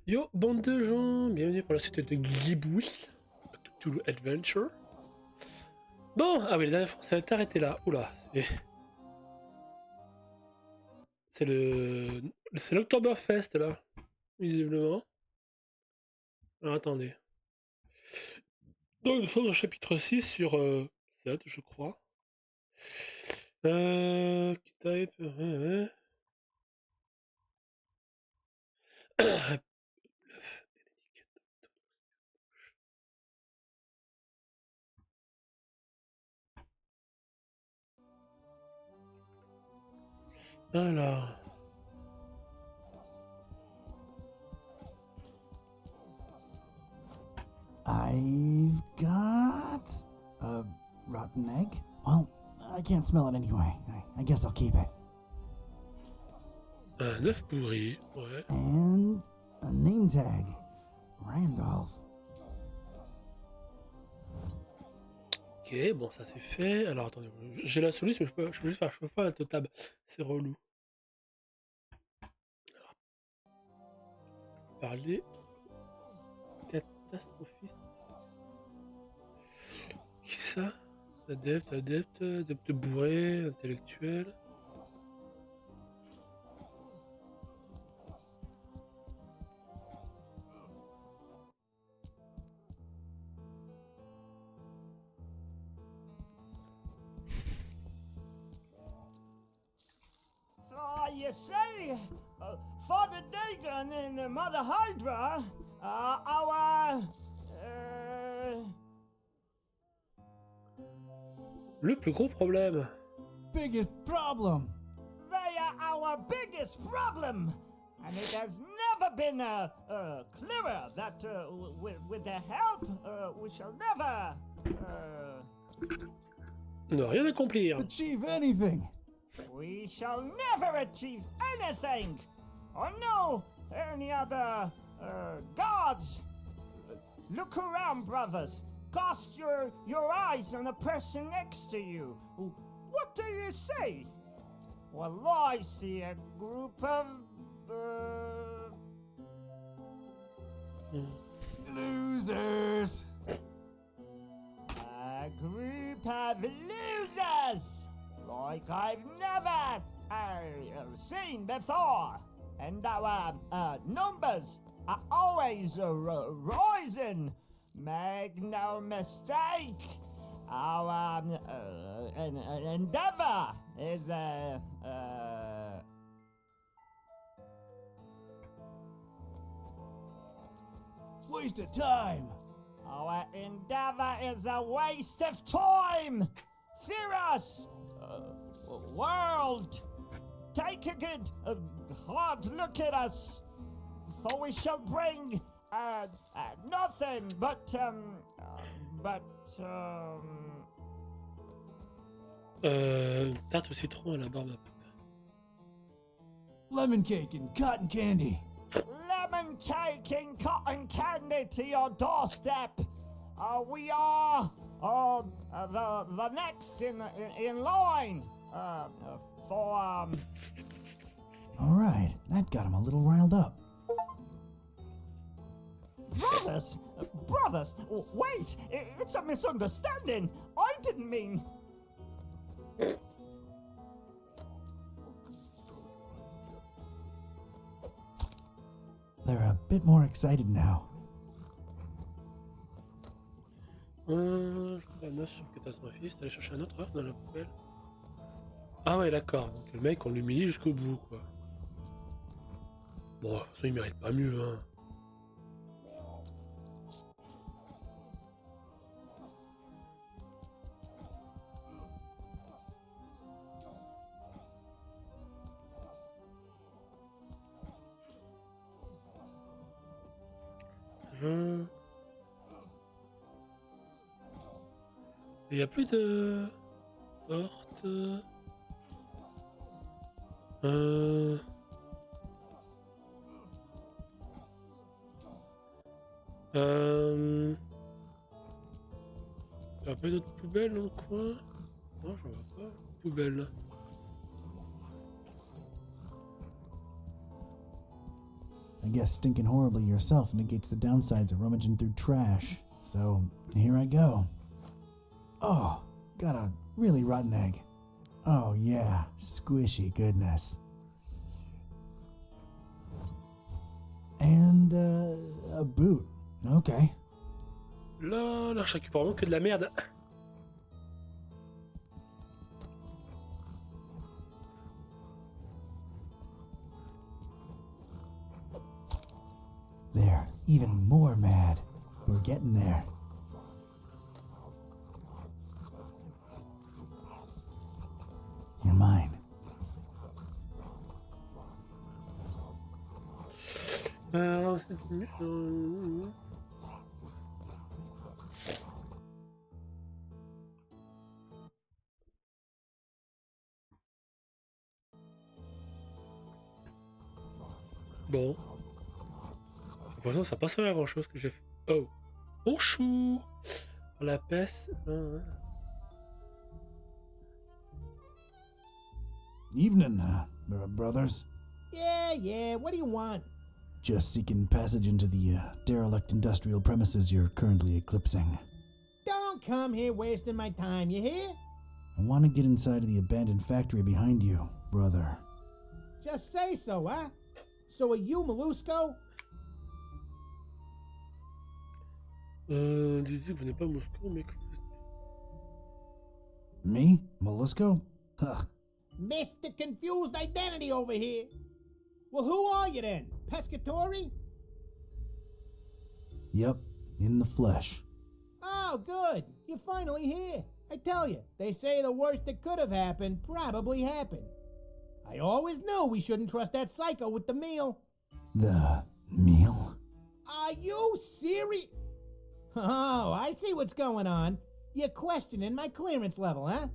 Yo, bande de gens, bienvenue pour la suite de Gibbous, Cthulhu Adventure. Bon, ah oui, la dernière fois, on s'est arrêté là. Oula, c'est c'est l'Oktoberfest là, visiblement. Alors attendez. Donc nous sommes au chapitre 6 sur 7, je crois. Qui type Alors. I've got a rotten egg. Well, I can't smell it anyway. I guess I'll keep it. Un œuf pourri, ouais. And a name tag. Randolph. Ok, bon, ça c'est fait. Alors attendez, j'ai la solution, mais je peux juste faire un tab. C'est relou. Alors, parler. Catastrophiste. Qui ça? Adepte bourré, intellectuel. You see, Father Dagon and Mother Hydra, Le plus gros problème. Biggest problem. They are our biggest problem. And it has never been clearer that with their help, we shall never Ne rien accomplir. Achieve anything. we shall never achieve anything, or know any other gods. Look around, brothers. Cast your eyes on the person next to you. What do you see? Well, I see a group of Losers. a group of losers, like I've never seen before, and our numbers are always rising. Make no mistake, our endeavor is Waste of time. our endeavor is a waste of time. Fear us, world. Take a good hard look at us, for we shall bring nothing but Tarte au citron à la barbe à papa. Lemon cake and cotton candy. lemon cake and cotton candy to your doorstep. We are the next in line for All right, that got him a little riled up. brothers. Wait, it's a misunderstanding. I didn't mean. They're a bit more excited now. Je la 9 sur le catastrophiste, aller chercher un autre œuf dans la poubelle. Ah ouais, d'accord, donc le mec on l'humilie jusqu'au bout quoi. Bon, de toute façon il mérite pas mieux hein. Il n'y a plus de porte. Il n'y a pas d'autres poubelles dans le coin? Non, j'en vois pas. Poubelle. I guess stinking horribly yourself negates the downsides of rummaging through trash. So, here I go. Oh, got a really rotten egg. Oh yeah, squishy goodness. And, a boot. Okay. Là, je récupère vraiment que de la merde. They're even more mad. We're getting there. You're mine. Bon. Pour l'instant, ça n'a pas servi à grand chose que j'ai fait. Oh! Bonjour! La peste. Evening, brothers. Yeah, what do you want? Just seeking passage into the derelict industrial premises you're currently eclipsing. Don't come here wasting my time, you hear? I want to get inside of the abandoned factory behind you, brother. Just say so, huh? So are you Molusco? Dites que vous n'êtes pas Moscou, mais que vous êtes... Me? Mollusco? Huh. Mr. Confused Identity over here. Well, who are you then? Pescatori? Yep, in the flesh. Oh, good. You're finally here. I tell you, they say the worst that could have happened probably happened. I always knew we shouldn't trust that psycho with the meal. The meal? Are you serious? Oh, I see what's going on. You're questioning my clearance level, huh?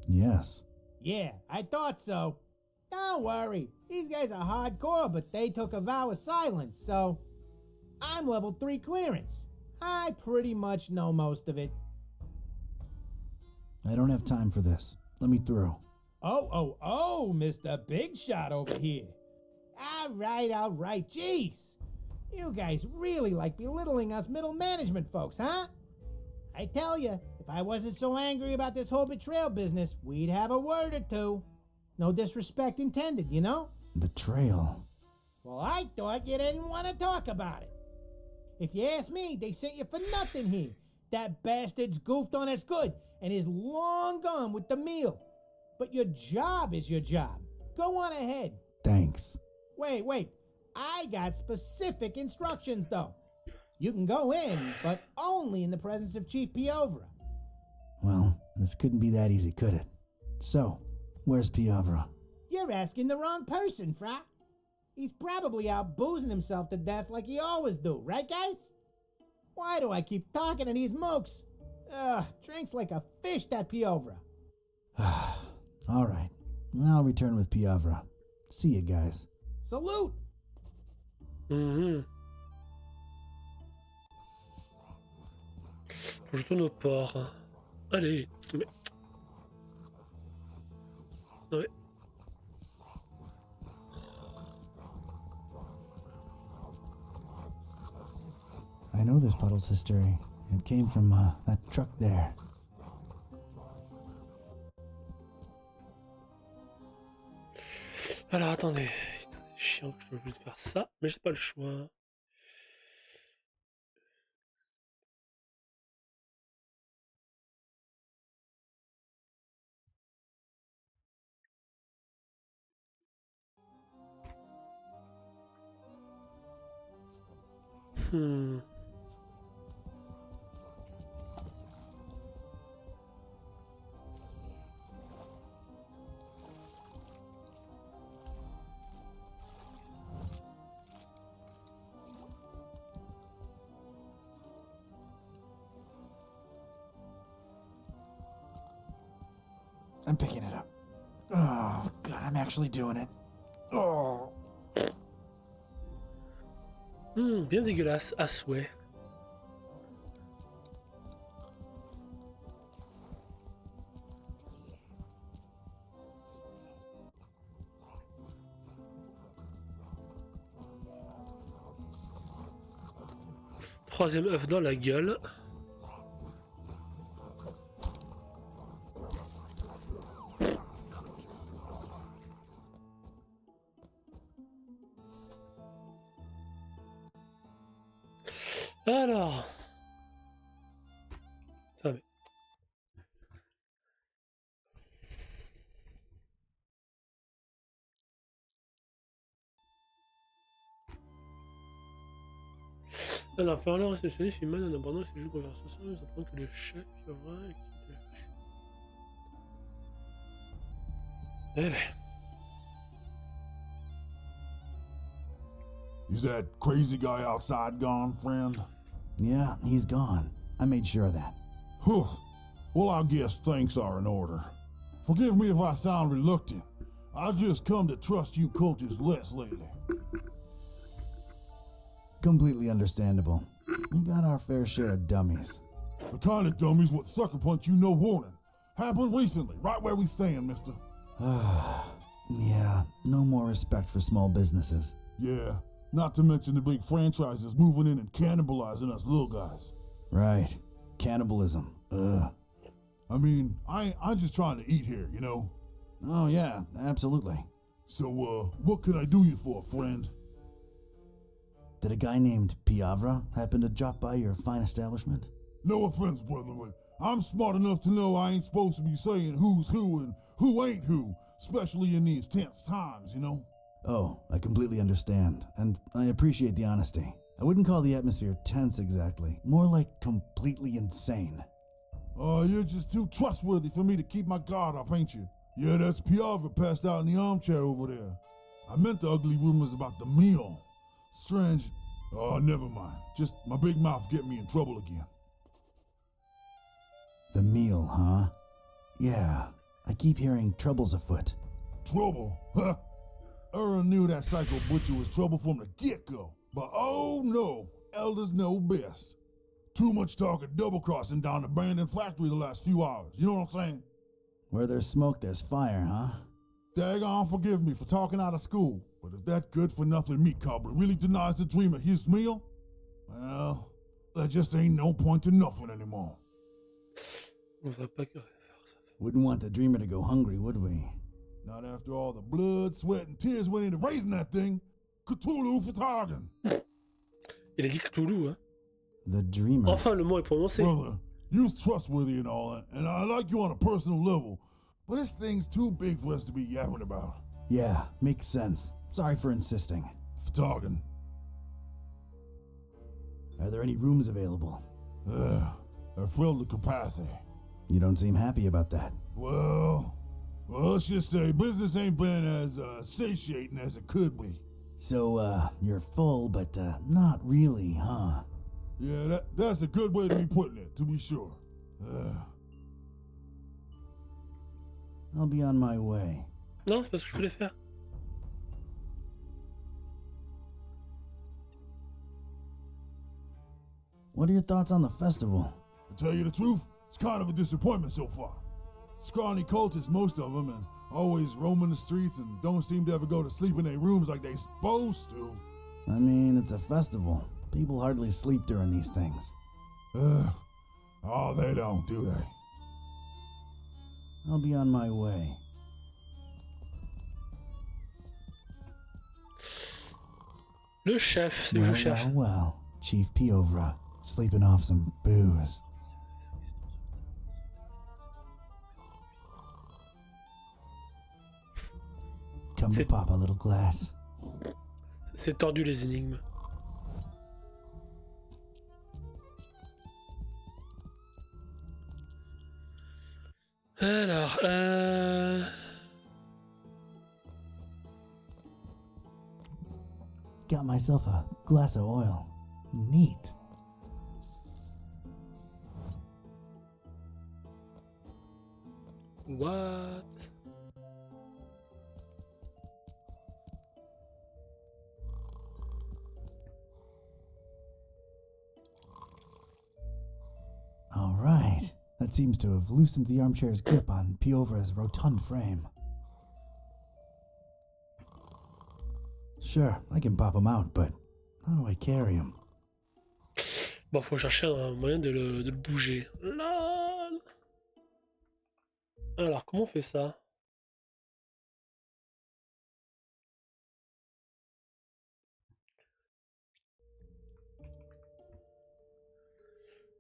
Yes. Yeah, I thought so. Don't worry. These guys are hardcore, but they took a vow of silence, so... I'm level 3 clearance. I pretty much know most of it. I don't have time for this. Let me through. Oh, Mr. Big Shot over here. All right. Jeez. You guys really like belittling us middle management folks, huh? I tell you, if I wasn't so angry about this whole betrayal business, we'd have a word or two. No disrespect intended, you know? Betrayal. Well, I thought you didn't want to talk about it. If you ask me, they sent you for nothing here. That bastard's goofed on us good and is long gone with the meal. But your job is your job. Go on ahead. Thanks. Wait. I got specific instructions, though. You can go in, but only in the presence of Chief Piovra. Well, this couldn't be that easy, could it? So, where's Piovra? You're asking the wrong person, Fra. He's probably out boozing himself to death like he always do, right, guys? Why do I keep talking to these mooks? Drinks like a fish, that Piovra. All right. I'll return with Piovra. See you guys. Salute! Faut que je tourne au port. Allez. Mais... Ouais. I know this puddle's history. It came from that truck there. Alors attendez. Putain, c'est chiant que je sois obligé de faire ça, mais j'ai pas le choix. I'm picking it up. Oh, God, I'm actually doing it. Oh. Bien dégueulasse, à souhait. Troisième œuf dans la gueule. Alors. Ça va. Alors, parler réceptionniste fait mal en abordant ces jeux de conversation, nous apprend que le chef y aura et qu'il Eh ben. Is that crazy guy outside gone, friend? Yeah, he's gone. I made sure of that. Whew. Well, I guess thanks are in order. Forgive me if I sound reluctant. I've just come to trust you cultists less lately. Completely understandable. We got our fair share of dummies. The kind of dummies what sucker punch you no warning. Happened recently, right where we stand, mister. Yeah, no more respect for small businesses. Yeah, not to mention the big franchises moving in and cannibalizing us little guys. Right. Cannibalism. Ugh. I mean, I'm just trying to eat here, you know? Oh yeah, absolutely. So, what could I do you for, friend? Did a guy named Piavra happen to drop by your fine establishment? No offense, brother, but I'm smart enough to know I ain't supposed to be saying who's who and who ain't who, especially in these tense times, you know? Oh, I completely understand, and I appreciate the honesty. I wouldn't call the atmosphere tense exactly, more like completely insane. Oh, you're just too trustworthy for me to keep my guard up, ain't you? Yeah, that's Piavra passed out in the armchair over there. I meant the ugly rumors about the meal. Strange. Oh, never mind. Just my big mouth getting me in trouble again. The meal, huh? Yeah, I keep hearing trouble's afoot. Trouble? Huh? Earl knew that psycho butcher was trouble from the get-go. But oh no, elders know best. Too much talk of double-crossing down the abandoned factory the last few hours. You know what I'm saying? Where there's smoke, there's fire, huh? Daggone forgive me for talking out of school, but if that good-for-nothing meat cobbler really denies the dream of his meal, well, there just ain't no point to nothing anymore. On va pas que... Wouldn't want the dreamer to go hungry, would we? Not after all the blood, sweat, and tears went into raising that thing. Cthulhu for targan. Il a dit Cthulhu, hein. The dreamer. Enfin, le mot est prononcé. Brother, you're trustworthy and all that, and I like you on a personal level, but this thing's too big for us to be yapping about. Yeah, makes sense. Sorry for insisting. For targan. Are there any rooms available? They're filled to capacity. You don't seem happy about that. Well, let's just say business ain't been as satiating as it could be. So, you're full, but not really, huh? Yeah, that's a good way to be putting it, to be sure. I'll be on my way. Non, c'est pas ce que je voulais faire. What are your thoughts on the festival? To tell you the truth, it's kind of a disappointment so far. Scrawny cultists, most of them, and always roaming the streets and don't seem to ever go to sleep in their rooms like they supposed to. I mean, it's a festival. People hardly sleep during these things. Oh, they don't, do they? I'll be on my way. Le chef, c'est que je cherche. Well, Chief Piovra, sleeping off some booze. Come to pop a little glass. C'est tordu les énigmes. Alors, Got myself a glass of oil. Neat. What? All right. That seems to have loosened the armchair's grip on Piovra's rotund frame. Sure, I can pop him out, but how do I carry him? Bon, faut chercher un moyen de le bouger. LOL. Alors, comment on fait ça?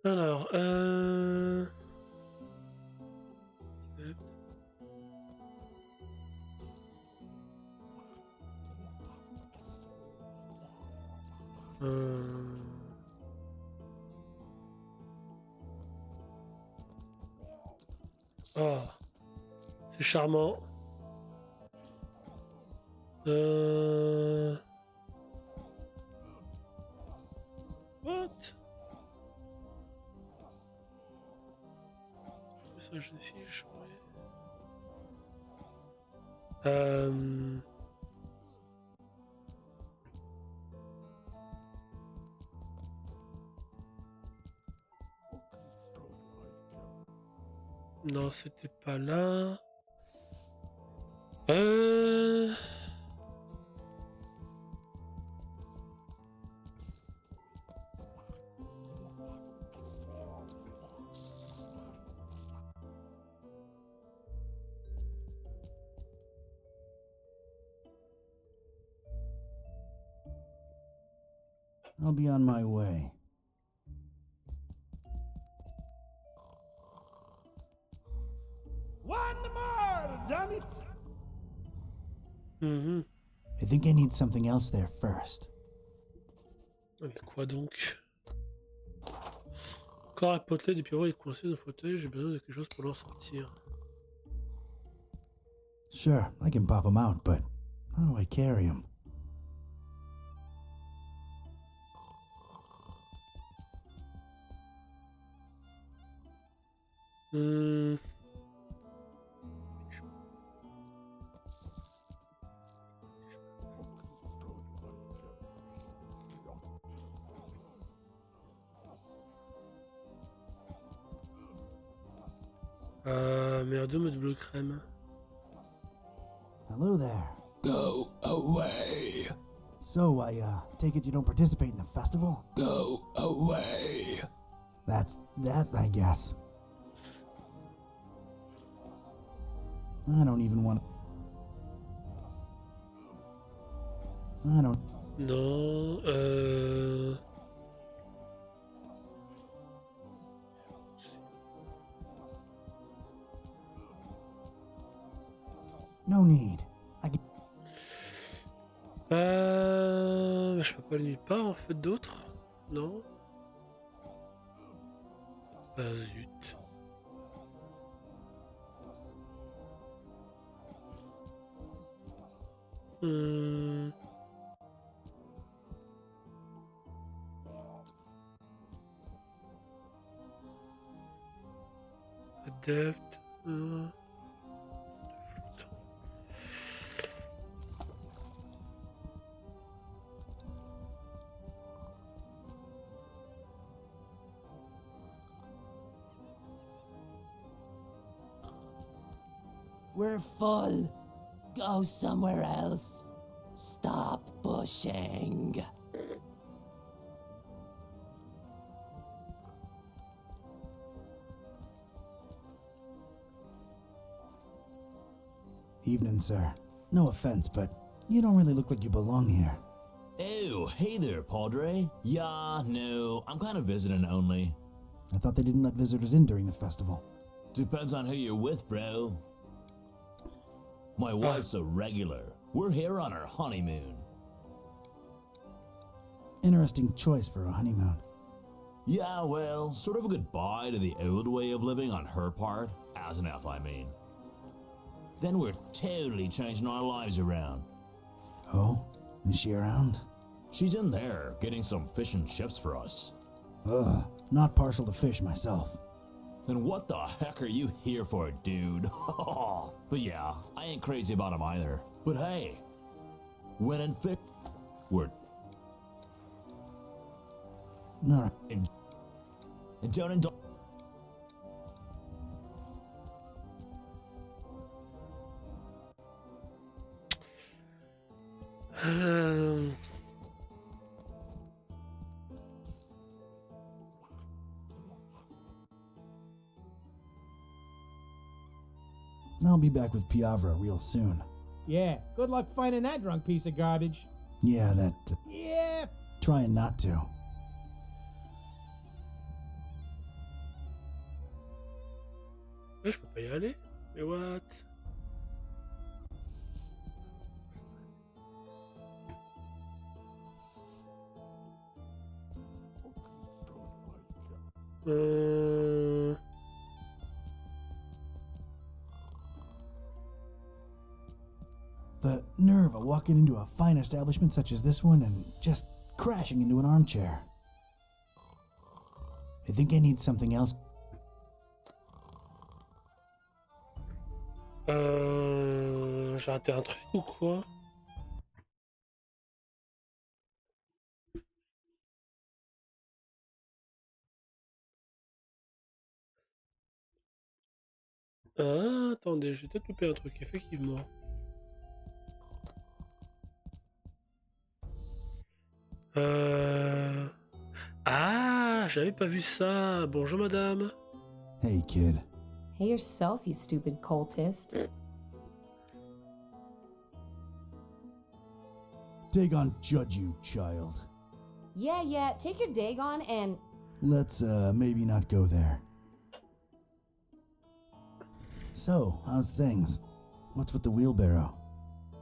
Alors, euh... Oh, c'est charmant. What? Ça, jeune fille, je pourrais. Non, c'était pas là. I'll be on my way. One more, damn it! Mhm. I think I need something else there first. Ah, mais quoi donc? Corps apoté des pyros est coincé dans le fauteuil, j'ai besoin de quelque chose pour l'en sortir. Sure, I can pop him out, but how do I carry him? Hmm. Merde, me de bleu crème. Hello there. Go away. So, I take it you don't participate in the festival? Go away. That's that, I guess. I don't even want. I don't. Non, No need. I can. je peux pas aller nulle part en fait d'autres, non? Ah zut. Hmm. Adept. We're full. Go somewhere else. Stop pushing. Evening, sir. No offense, but you don't really look like you belong here. Oh, hey there, Padre. Yeah, no, I'm kind of visiting only. I thought they didn't let visitors in during the festival. Depends on who you're with, bro. My wife's a regular. We're here on our honeymoon. Interesting choice for a honeymoon. Yeah, well, sort of a goodbye to the old way of living on her part, as an F, I mean. Then we're totally changing our lives around. Oh? Is she around? She's in there, getting some fish and chips for us. Ugh, not partial to fish myself. Then what the heck are you here for, dude? But yeah, I ain't crazy about him either. But hey, when in fic, we're Alright. and don't. I'll be back with Piavra real soon. Yeah, good luck finding that drunk piece of garbage. Yeah, that... Yeah. trying not to. Ouais, je peux pas y aller. Mais what? Euh... The nerve of walking into a fine establishment such as this one and just crashing into an armchair. I think I need something else. J'ai raté un truc ou quoi? Ah, attendez, j'ai peut-être loupé un truc, effectivement. Ah, j'avais pas vu ça. Bonjour madame. Hey, kid. Hey yourself, you stupid cultist. Dagon judge you, child. Yeah, take your Dagon and... Let's, maybe not go there. So, how's things? What's with the wheelbarrow?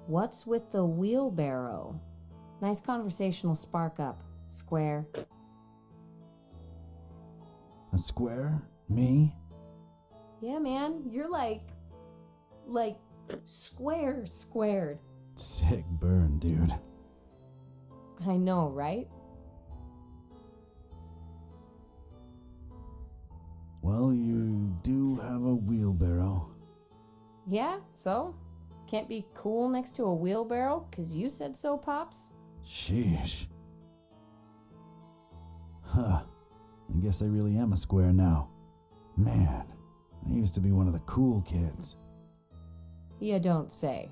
What's with the wheelbarrow? Nice conversational spark up. Square. A square? Me? Yeah, man, you're like squared. Sick burn, dude. I know, right? Well, you do have a wheelbarrow. Yeah, so? Can't be cool next to a wheelbarrow? 'Cause you said so, Pops? Sheesh. Huh. I guess I really am a square now. Man, I used to be one of the cool kids. You don't say.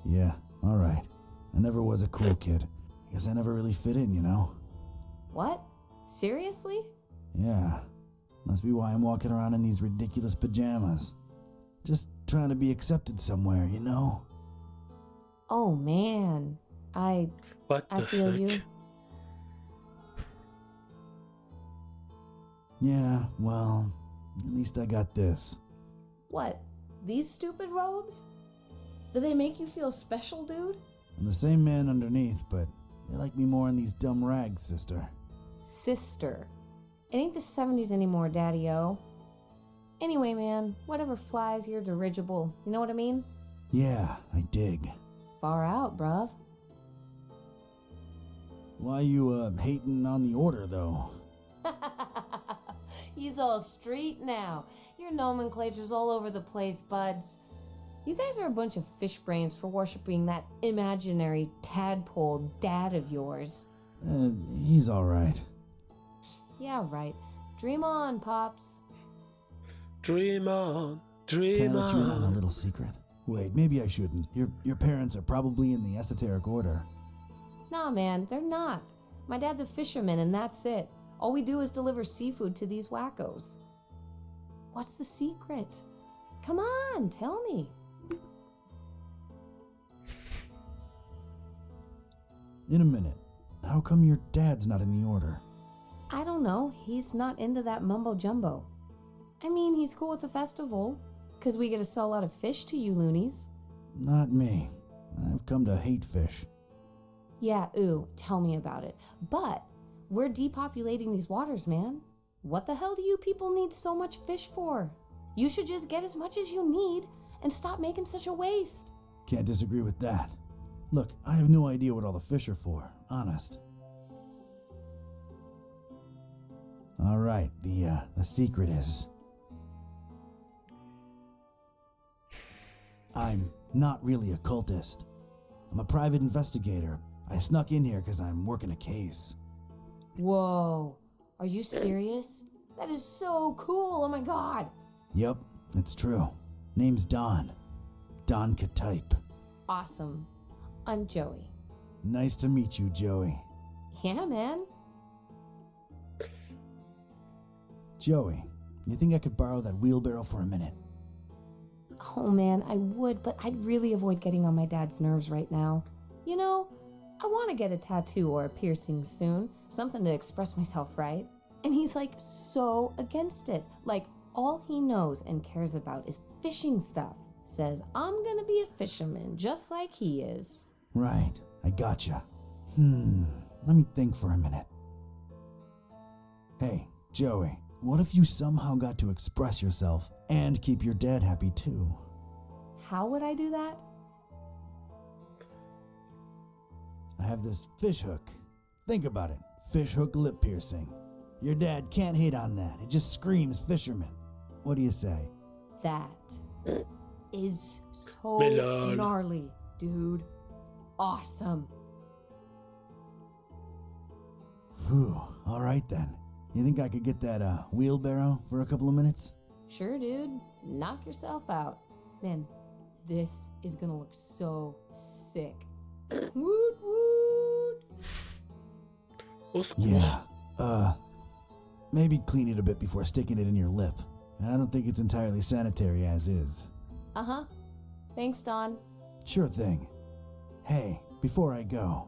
Yeah, alright. I never was a cool kid. I guess I never really fit in, you know? What? Seriously? Yeah. Must be why I'm walking around in these ridiculous pajamas. Just trying to be accepted somewhere, you know? Oh, man. I What the feel fuck? you. Yeah, well, at least I got this. What? These stupid robes? Do they make you feel special, dude? I'm the same man underneath, but they like me more in these dumb rags, sister. Sister. It ain't the 70s anymore, Daddy-O. Anyway, man, whatever flies your dirigible. You know what I mean? Yeah, I dig. Far out, bruv. Why you, hating on the order, though? He's all street now. Your nomenclature's all over the place, buds. You guys are a bunch of fish brains for worshipping that imaginary tadpole dad of yours. He's alright. Yeah, right. Dream on, Pops. Dream on, Can I dream let you in on a on. little secret? Wait, maybe I shouldn't. Your parents are probably in the esoteric order. Nah, man, they're not. My dad's a fisherman and that's it. All we do is deliver seafood to these wackos. What's the secret? Come on, tell me. In a minute. How come your dad's not in the order? I don't know. He's not into that mumbo jumbo. I mean, he's cool with the festival, 'cause we get to sell a lot of fish to you loonies. Not me. I've come to hate fish. Yeah, ooh, tell me about it. But we're depopulating these waters, man. What the hell do you people need so much fish for? You should just get as much as you need and stop making such a waste. Can't disagree with that. Look, I have no idea what all the fish are for, honest. Alright, the secret is... I'm not really a cultist. I'm a private investigator. I snuck in here because I'm working a case. Whoa, are you serious? That is so cool, oh my god. Yep, it's true. Name's Don. Don Katype. Awesome. I'm Joey. Nice to meet you, Joey. Yeah, man. Joey, you think I could borrow that wheelbarrow for a minute? Oh man, I would, but I'd really avoid getting on my dad's nerves right now. You know, I want to get a tattoo or a piercing soon. Something to express myself, right? And he's like so against it. Like all he knows and cares about is fishing stuff. Says I'm gonna be a fisherman just like he is. Right, I gotcha. Let me think for a minute. Hey, Joey, what if you somehow got to express yourself and keep your dad happy too? How would I do that? I have this fish hook. Think about it. Fish hook lip piercing. Your dad can't hate on that. It just screams fisherman. What do you say? That is so Melon. gnarly, dude. Awesome. Whew, all right then. You think I could get that wheelbarrow for a couple of minutes? Sure, dude. Knock yourself out. Man, this is gonna look so sick. Woot woot. Au secours. Yeah. Maybe clean it a bit before sticking it in your lip. I don't think it's entirely sanitary as is. Uh-huh. Thanks, Don. Sure thing. Hey, before I go,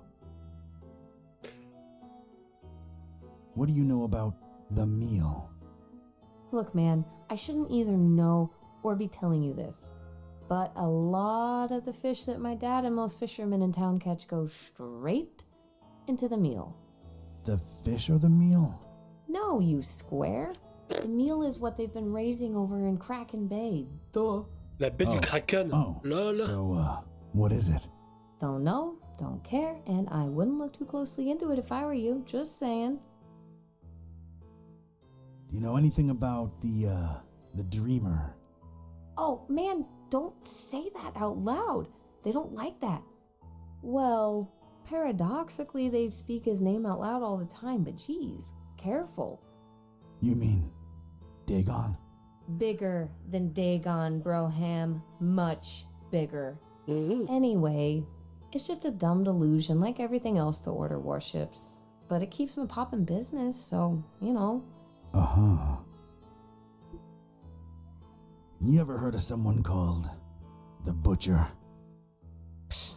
what do you know about the meal? Look, man, I shouldn't either know or be telling you this, but a lot of the fish that my dad and most fishermen in town catch go straight into the meal. The fish or the meal? No, you square. The meal is what they've been raising over in Kraken Bay. Duh. La baie du Kraken. Oh, Lol. so, what is it? Don't know, don't care, and I wouldn't look too closely into it if I were you. Just saying. Do you know anything about the dreamer? Oh, man, don't say that out loud. They don't like that. Well, paradoxically, they speak his name out loud all the time, but geez, careful. You mean Dagon? Bigger than Dagon, Broham. Much bigger. Mhm. Anyway, it's just a dumb delusion like everything else the Order worships. But it keeps them popping business, so, you know. Uh-huh. You ever heard of someone called the Butcher? Psh,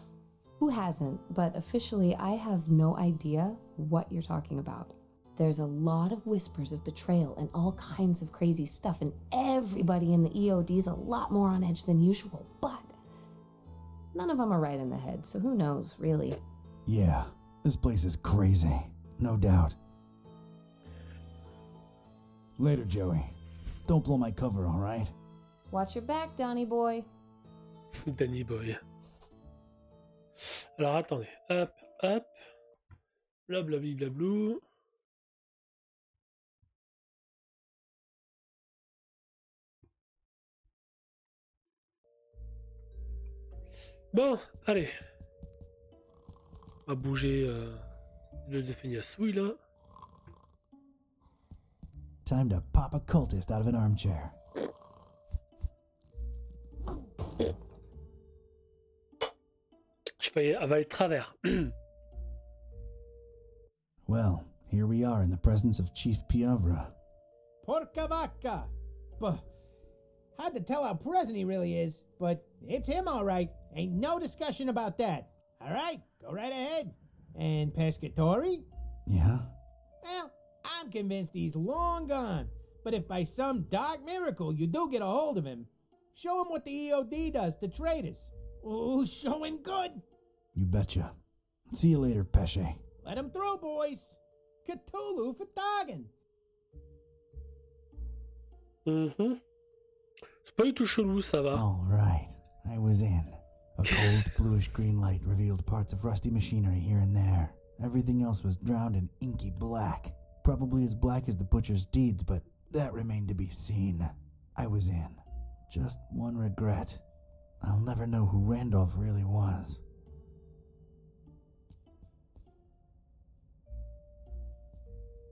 who hasn't? But officially, I have no idea what you're talking about. There's a lot of whispers of betrayal and all kinds of crazy stuff, and everybody in the EOD's a lot more on edge than usual, but none of them are right in the head, so who knows, really. Yeah, this place is crazy, no doubt. Later, Joey. Don't blow my cover, all right? Watch your back, Donny boy. Danny Boy. Alors attendez. Hop, hop. Blablabla. Bon, allez. On va bouger Joséphine Yassouille là. Time to pop a cultist out of an armchair. Je fais avaler de travers. Well, here we are in the presence of Chief Piavra. Porca vaca. But hard to tell how present he really is, but it's him all right. Ain't no discussion about that. All right, go right ahead. And Pescatori? Yeah? Well, I'm convinced he's long gone. But if by some dark miracle you do get a hold of him, show him what the EOD does to traitors. Ooh, show him good. You betcha. See you later, Pesce. Let him through, boys. Cthulhu for dogging. Mhm. C'est pas du tout chelou, ça va. All right, I was in. A cold, bluish-green light revealed parts of rusty machinery here and there. Everything else was drowned in inky black. Probably as black as the butcher's deeds, but that remained to be seen. I was in. Just one regret. I'll never know who Randolph really was.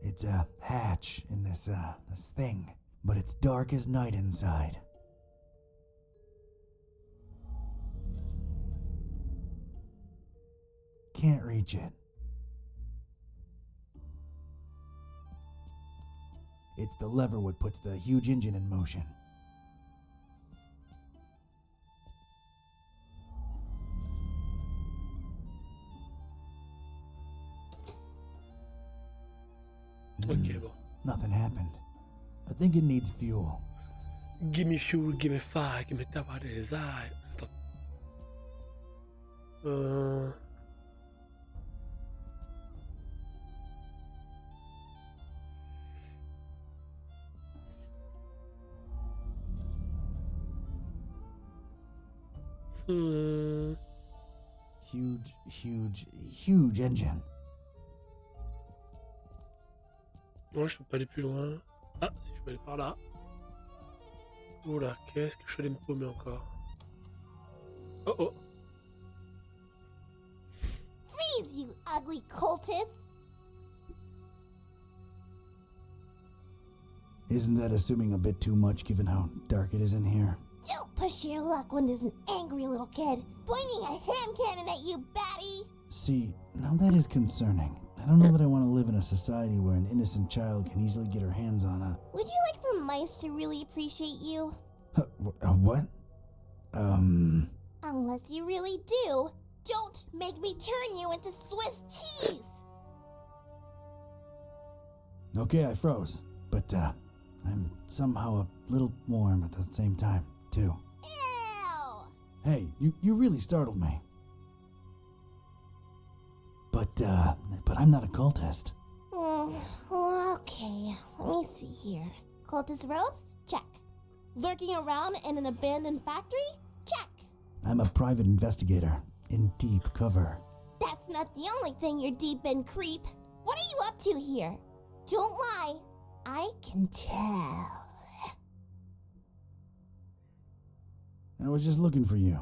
It's a hatch in this thing, but it's dark as night inside. Can't reach it. It's the lever what puts the huge engine in motion. Ok, bon. Nothing happened. I think it needs fuel. Gimme fuel, gimme fire, gimme tower desire. Attends. Huge engine. Non, je peux pas aller plus loin. Ah, si je peux aller par là. Oula, qu'est-ce que je suis allé me paumer encore? Oh oh. Freeze, you ugly cultist! Isn't that assuming a bit too much given how dark it is in here? Don't push your luck when there's an angry little kid pointing a hand cannon at you, batty! See, now that is concerning. I don't know that I want to live in a society where an innocent child can easily get her hands on a... Would you like for mice to really appreciate you? What? Unless you really do, don't make me turn you into Swiss cheese! Okay, I froze. But, I'm somehow a little warm at the same time, too. Ew! Hey, you really startled me. But I'm not a cultist. Okay, let me see here. Cultist robes? Check. Lurking around in an abandoned factory? Check. I'm a private investigator in deep cover. That's not the only thing you're deep in, creep. What are you up to here? Don't lie. I can tell. I was just looking for you.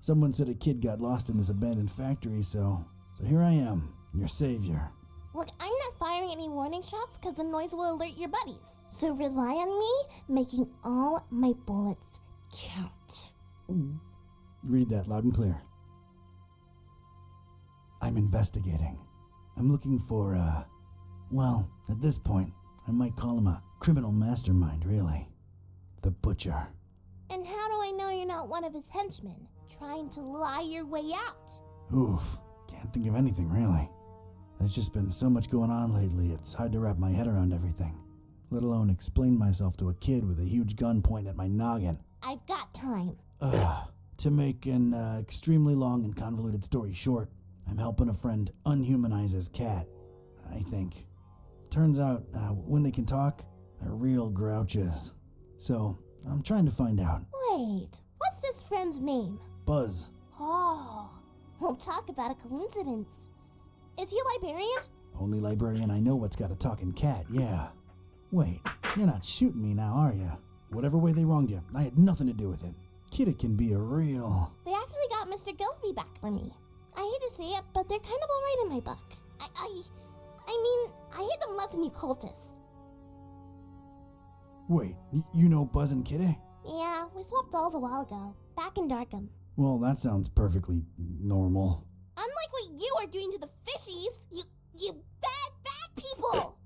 Someone said a kid got lost in this abandoned factory, so here I am, your savior. Look, I'm not firing any warning shots because the noise will alert your buddies. So rely on me making all my bullets count. Read that loud and clear. I'm investigating. I'm looking for, well, at this point, I might call him a criminal mastermind, really. The Butcher. And how do I know you're not one of his henchmen, trying to lie your way out? Oof, can't think of anything, really. There's just been so much going on lately, it's hard to wrap my head around everything. Let alone explain myself to a kid with a huge gun pointing at my noggin. I've got time. To make an extremely long and convoluted story short, I'm helping a friend unhumanize his cat, I think. Turns out, when they can talk, they're real grouches. So, I'm trying to find out. Wait, what's this friend's name? Buzz. Oh, we'll talk about a coincidence. Is he a librarian? Only librarian I know what's got a talking cat, yeah. Wait, you're not shooting me now, are you? Whatever way they wronged you, I had nothing to do with it. Kid can be a real... They actually got Mr. Gillespie back for me. I hate to say it, but they're kind of alright in my book. I hate them less than you cultists. Wait, you know Buzz and Kitty? Yeah, we swapped dolls a while ago, back in Darkham. Well, that sounds perfectly normal. Unlike what you are doing to the fishies, you bad people!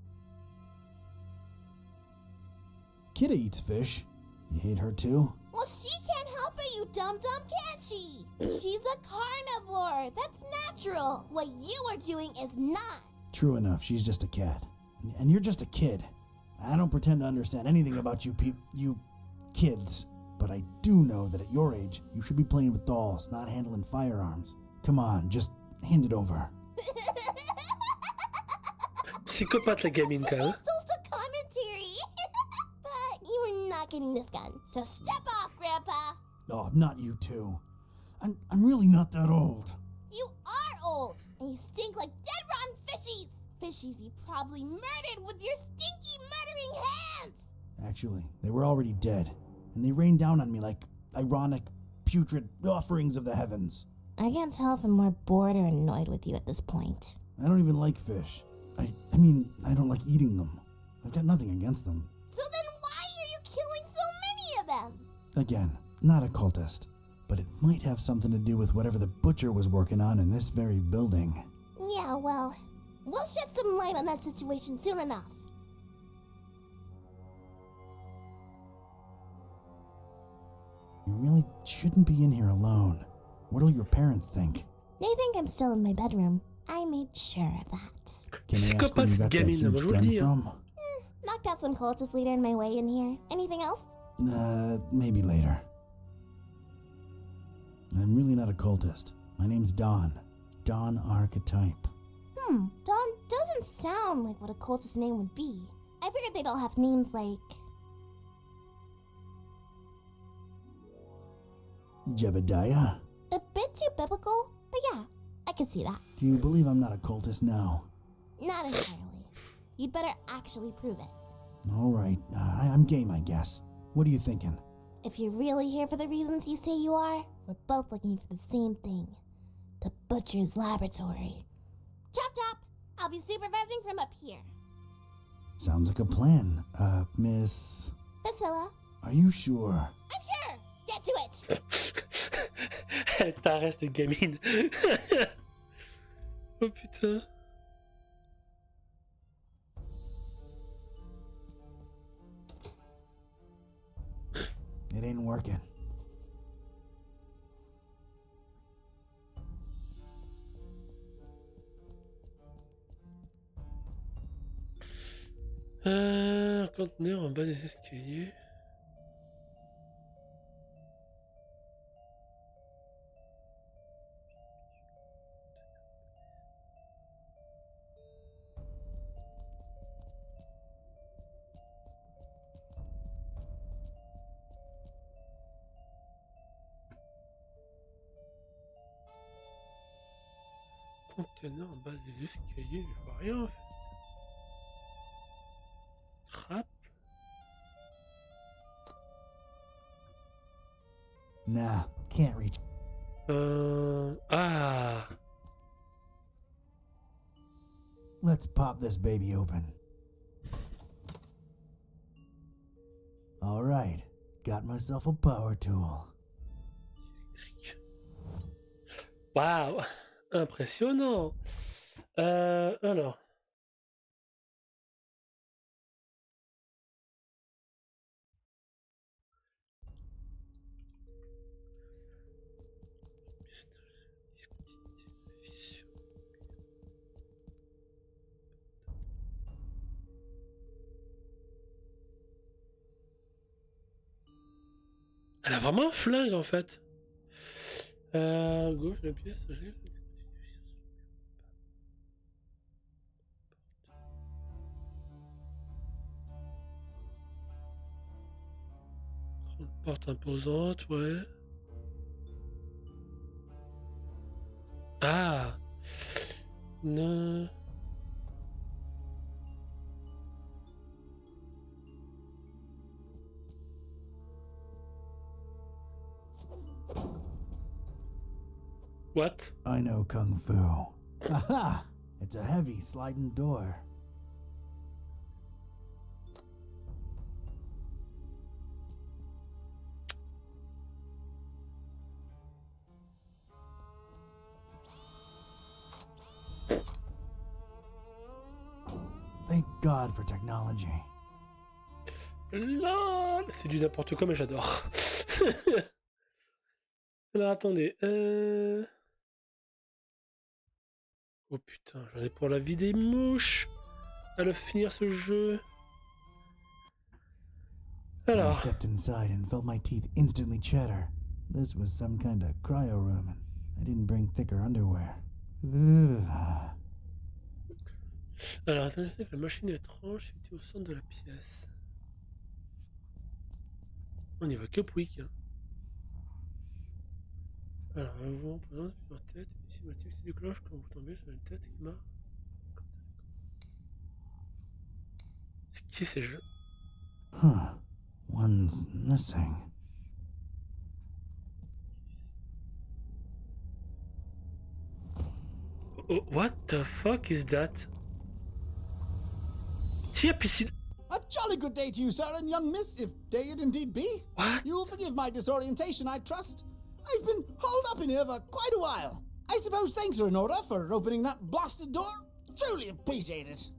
Kitty eats fish. You hate her too? Well, she can't help it, you dum-dum, can she? She's a carnivore. That's natural. What you are doing is not. True enough, she's just a cat. And you're just a kid. I don't pretend to understand anything about you kids. But I do know that at your age, you should be playing with dolls, not handling firearms. Come on, just hand it over. Psychopathe la gamine quand même. Social commentary. But you are not getting this gun. So step off, Grandpa. Oh, not you two. I'm really not that old. You are old, and you stink like dead rotten fishies. Fishies you probably murdered with your stinky murdering hands. Actually, they were already dead, and they rained down on me like ironic, putrid offerings of the heavens. I can't tell if I'm more bored or annoyed with you at this point. I don't even like fish. I mean, I don't like eating them. I've got nothing against them. So then why are you killing so many of them? Again, not a cultist, but it might have something to do with whatever the Butcher was working on in this very building. Yeah, well, we'll shed some light on that situation soon enough. You really shouldn't be in here alone. What'll your parents think? They think I'm still in my bedroom. I made sure of that. Can I ask where you got that Gamine, huge moi je vous le gun dis. Hein. from? Knocked out some cultist leader in my way in here. Anything else? Maybe later. I'm really not a cultist. My name's Don. Don Archetype. Don doesn't sound like what a cultist name would be. I figured they'd all have names like... Jebediah? a bit too biblical, but yeah, I can see that. Do you believe I'm not a cultist now? Not entirely. You'd better actually prove it. All right, I'm game, I guess. What are you thinking? If you're really here for the reasons you say you are, we're both looking for the same thing. The Butcher's Laboratory. Chop chop! I'll be supervising from up here. Sounds like a plan. Miss... Priscilla. Are you sure? I'm sure! Get to it! Elle t'arrête, cette gamine. Oh putain. It ain't working. Un conteneur en bas des escaliers. Conteneur en bas des escaliers, je vois rien en fait. Trappe. Nah, can't reach. Ah. Let's pop this baby open. All right, got myself a power tool. Waouh, impressionnant. Alors. Elle a vraiment un flingue en fait. Gauche, la pièce, j'ai. Grande porte imposante, ouais. Ah. Non. What? I know Kung Fu. Aha! It's a heavy sliding door. Thank God for technology. LOL, c'est du n'importe quoi, mais j'adore. Alors attendez. Oh putain, j'en ai pour la vie des mouches. À le finir ce jeu. I Alors. stepped inside and felt my teeth instantly chatter. This was some kind of cryo room, and I didn't bring thicker underwear. Ugh. Alors attendez, c'est que la machine étrange située au centre de la pièce. On y voit que Pouic. Hein. Alors, vous en présente sur tête, ici le texte du cloche quand vous tombez sur une tête qui m'a. C'est qui ces jeux? Huh. One's missing. Oh, what the fuck is that? Tiens, piscine. A jolly good day to you, sir and young miss, if day it indeed be. What? You'll forgive my disorientation, I trust. I've been holed up in here for quite a while. I suppose thanks are in order for opening that blasted door. Truly appreciate it.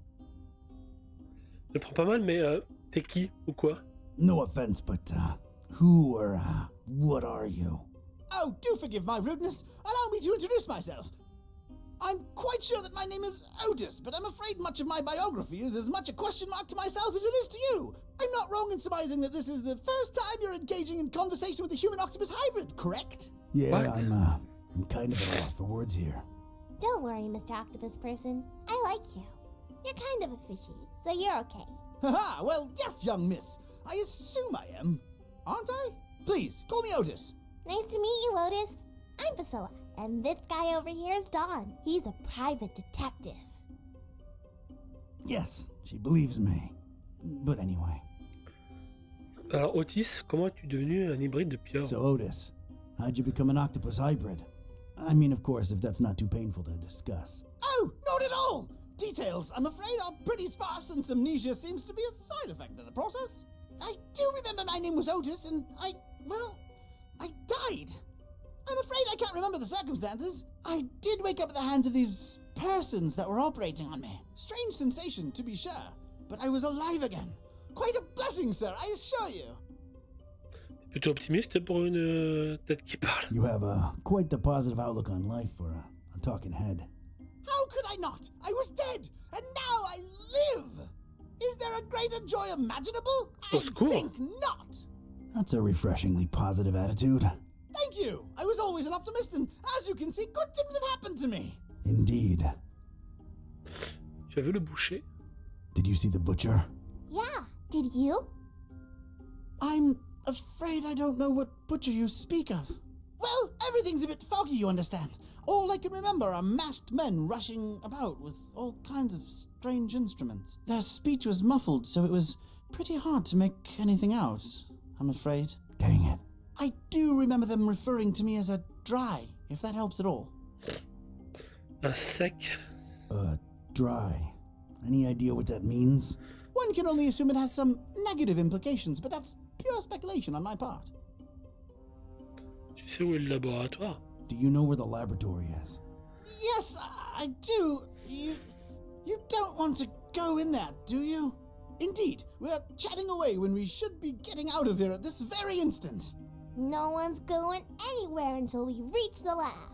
Je le prends pas mal, mais t'es qui ou quoi? No offense, but who or what are you? Oh, do forgive my rudeness. Allow me to introduce myself. I'm quite sure that my name is Otis, but I'm afraid much of my biography is as much a question mark to myself as it is to you. I'm not wrong in surmising that this is the first time you're engaging in conversation with a human-octopus hybrid, correct? Yeah, What? I'm kind of at a loss for words here. Don't worry, Mr. Octopus Person. I like you. You're kind of a fishy, so you're okay. Haha, well, yes, young miss. I assume I am. Aren't I? Please, call me Otis. Nice to meet you, Otis. I'm Priscilla, and this guy over here is Don. He's a private detective. Yes, she believes me. But anyway. Alors Otis, comment es-tu devenu un hybride de pieuvre? So Otis, how'd you become an octopus hybrid? I mean, of course, if that's not too painful to discuss. Oh, not at all! Details, I'm afraid, are pretty sparse, and amnesia seems to be a side effect of the process. I do remember my name was Otis, and I died. I'm afraid I can't remember the circumstances. I did wake up at the hands of these persons that were operating on me. Strange sensation, to be sure, but I was alive again. Quite a blessing, sir, I assure you. Plutôt optimiste pour une tête qui parle. You have quite the positive outlook on life for a talking head. How could I not? I was dead, and now I live! Is there a greater joy imaginable? I cool. think not! That's a refreshingly positive attitude. Thank you! I was always an optimist, and as you can see, good things have happened to me. Indeed. Tu as vu le boucher? Did you see the butcher? Yeah, did you? I'm afraid I don't know what butcher you speak of. Well, everything's a bit foggy, you understand. All I can remember are masked men rushing about with all kinds of strange instruments. Their speech was muffled, so it was pretty hard to make anything out, I'm afraid. Dang it. I do remember them referring to me as a dry, if that helps at all. Un sec. Dry. Any idea what that means? One can only assume it has some negative implications, but that's pure speculation on my part. Tu sais où est le laboratoire? Do you know where the laboratory is? Yes, I do. You don't want to go in there, do you? Indeed, we're chatting away when we should be getting out of here at this very instant. No one's going anywhere until we reach the lab.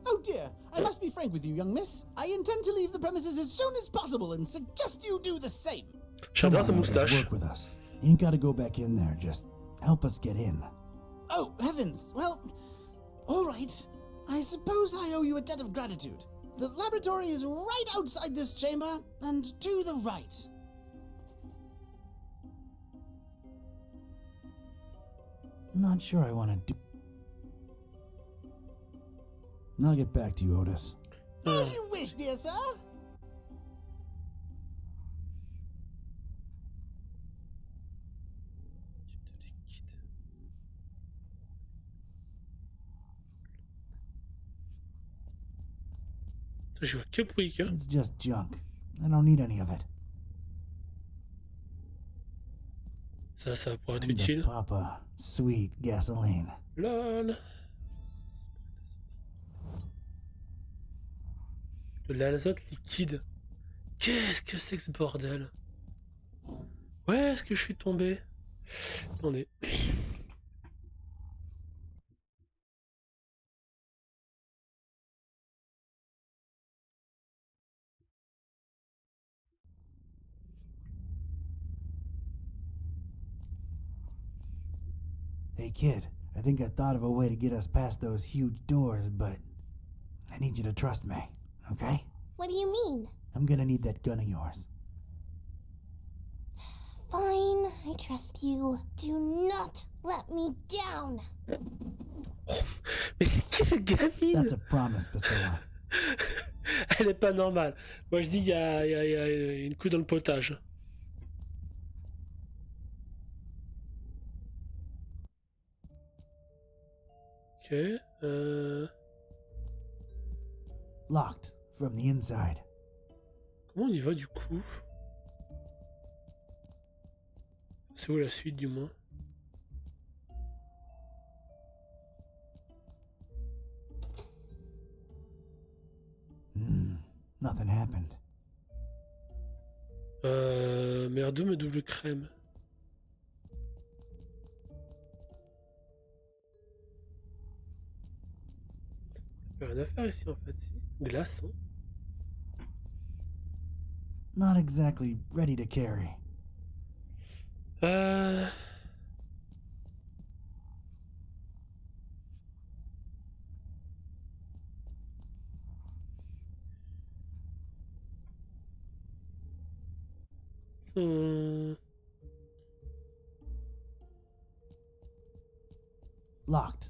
Oh dear, I must be frank with you, young miss. I intend to leave the premises as soon as possible and suggest you do the same. J'adore ta Come on, Otis, moustache. work with us. You ain't gotta go back in there, just help us get in. Oh, heavens. Well, all right. I suppose I owe you a debt of gratitude. The laboratory is right outside this chamber and to the right. Not sure I want to do... I'll get back to you, Otis. As you wish, dear sir. Je vois que bruit, hein. It's just junk. I don't need any of it. Ça pourrait être I'm the utile. Papa, sweet gasoline. LOL. De l'azote liquide. Qu'est-ce que c'est que ce bordel? Où est-ce que je suis tombé? Attendez. Hey kid, I think I thought of a way to get us past those huge doors, but I need you to trust me, okay? What do you mean? I'm gonna need that gun of yours. Fine, I trust you. Do not let me down. Mais c'est qui cette gamine? That's a promise, Priscilla. Elle est pas normale. Moi je dis il y a une couille dans le potage. Ok. Locked from the inside. Comment on y va du coup? C'est où la suite du moins? Nothing happened. Merde, mais double crème. Y'a rien à faire ici en fait, si. Glaçon. Not exactly ready to carry. Euh... Hmm. Locked.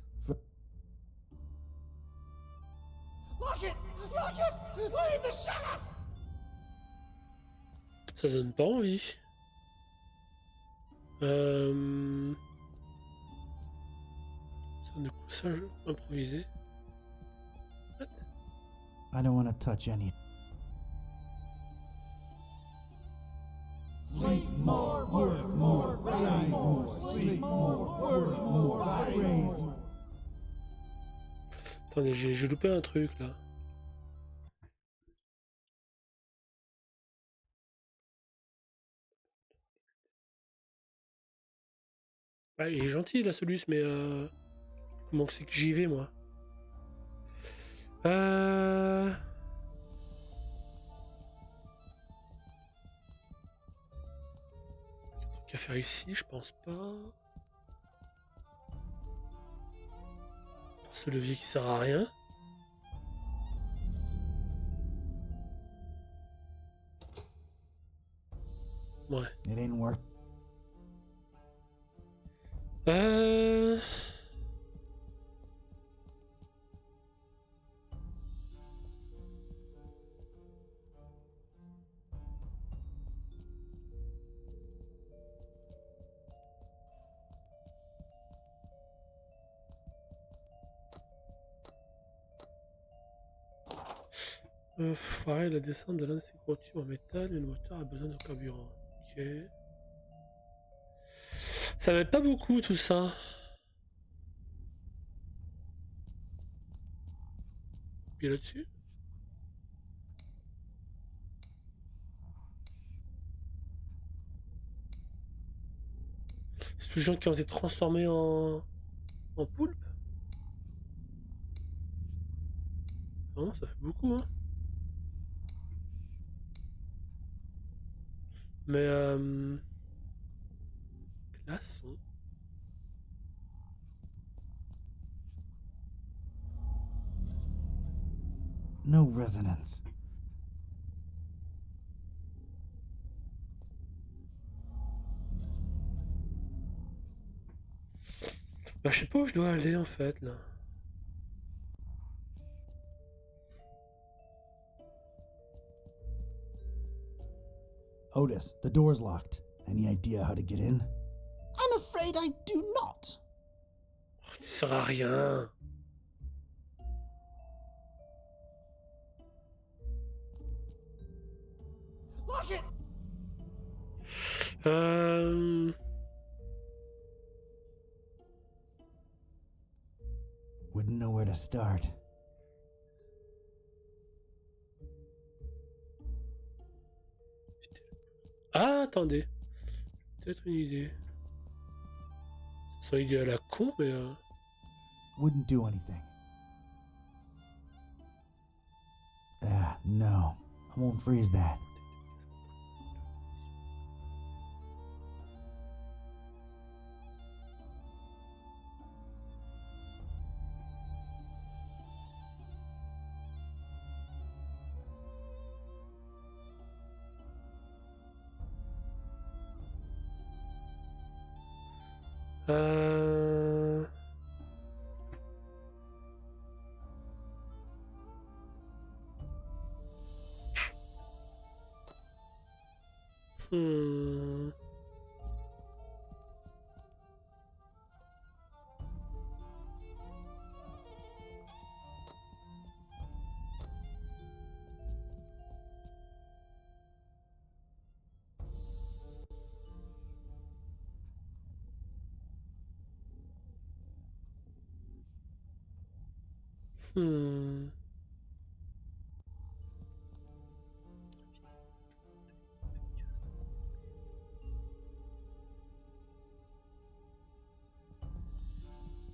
Lock it! Lock it! Leave the sheriff! Ça donne pas envie. Ça du coup ça improvisé. What? I don't want to touch any. Sleep more, work more, rise more. Sleep more, work more, rise more. Attendez, j'ai loupé un truc là. Ah, il est gentil la Solus, mais comment c'est que j'y vais moi? Qu'à faire ici, je pense pas. Ce levier qui sert à rien. Ouais. It ain't work. Foirer la descente de l'un de ces gros tubes en métal, une moteur a besoin de carburant. Ok. Ça m'aide pas beaucoup tout ça. Puis là-dessus. C'est tous les gens qui ont été transformés en poulpe. Non, ça fait beaucoup, hein. Mais glaçon. No resonance. Bah, je sais pas où je dois aller en fait là. Otis, the door's locked. Any idea how to get in? I'm afraid I do not. Ça sert à rien. Lock it! Wouldn't know where to start. Ah, attendez. Peut-être une idée. C'est une idée à la con, mais Wouldn't do anything. Ah, no. I won't freeze that. Hmm.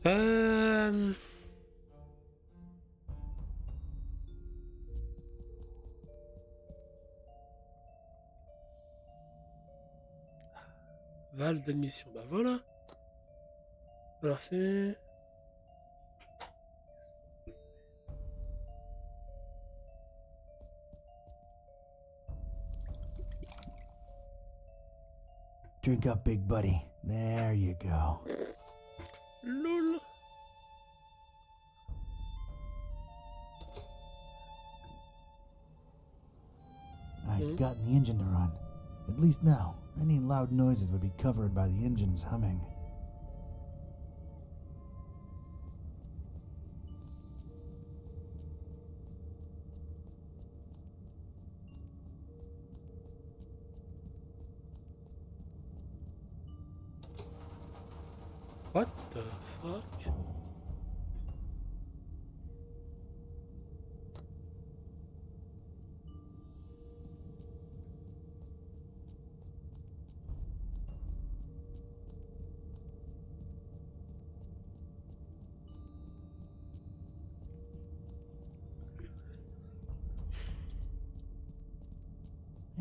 Hmm. Valve d'admission. Bah voilà. Alors c'est... Drink up, big buddy. There you go. LOL. I've gotten the engine to run. At least now, any loud noises would be covered by the engine's humming. What the fuck?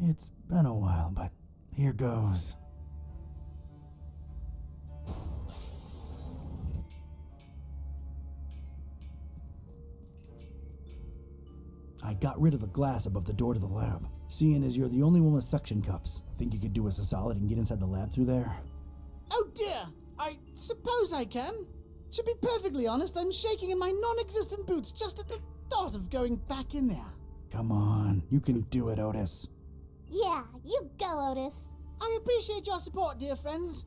It's been a while, but here goes. I got rid of the glass above the door to the lab. Seeing as you're the only one with suction cups, think you could do us a solid and get inside the lab through there? Oh dear, I suppose I can. To be perfectly honest, I'm shaking in my non-existent boots just at the thought of going back in there. Come on, you can do it, Otis. Yeah, you go, Otis. I appreciate your support, dear friends.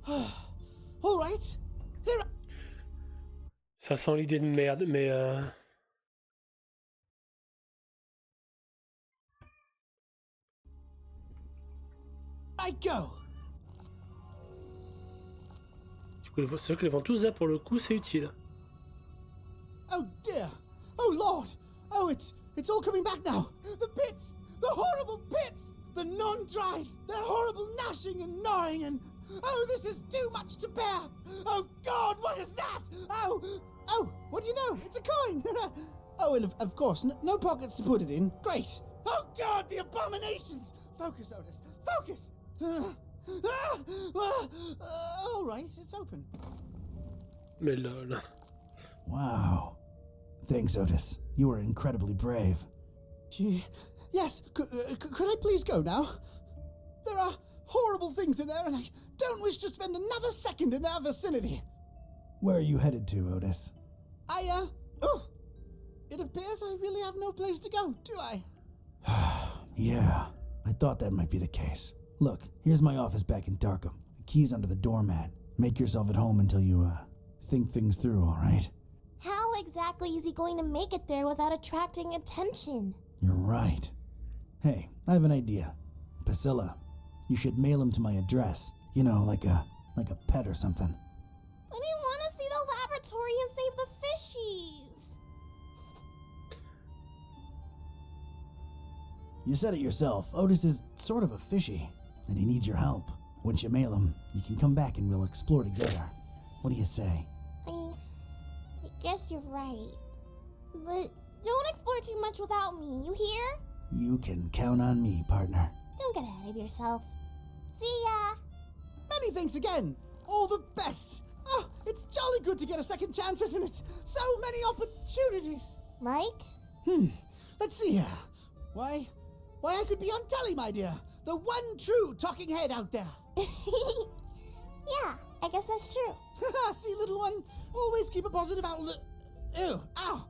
All right, here Ça sent l'idée de merde, mais I go. du coup, c'est sûr que les ventouses, pour le coup, c'est utile. Oh dear. Oh Lord. Oh, it's all coming back now. The pits. The horrible pits. The non-dries. Their horrible gnashing and gnawing and... Oh, this is too much to bear. Oh God, what is that? Oh, what do you know? It's a coin. Oh, and of course, no pockets to put it in. Great. Oh God, the abominations. Focus, Otis. Focus. All right, it's open. Mais lol. Wow. Thanks, Otis. You were incredibly brave. Yes, could I please go now? There are horrible things in there, and I don't wish to spend another second in their vicinity. Where are you headed to, Otis? It appears I really have no place to go, do I? Yeah, I thought that might be the case. Look, here's my office back in Darkham. The key's under the doormat. Make yourself at home until you, think things through, all right? How exactly is he going to make it there without attracting attention? You're right. Hey, I have an idea. Priscilla, you should mail him to my address. You know, like a pet or something. I didn't want to see the laboratory and save the fishies. You said it yourself. Otis is sort of a fishy, and he needs your help. Once you mail him, you can come back and we'll explore together. What do you say? I guess you're right. But don't explore too much without me, you hear? You can count on me, partner. Don't get ahead of yourself. See ya! Many thanks again. All the best. Oh, it's jolly good to get a second chance, isn't it? So many opportunities. Like? Let's see here. Why, I could be on telly, my dear. The one true talking head out there. Yeah, I guess that's true. See, little one, always keep a positive outlook. Ew, ow.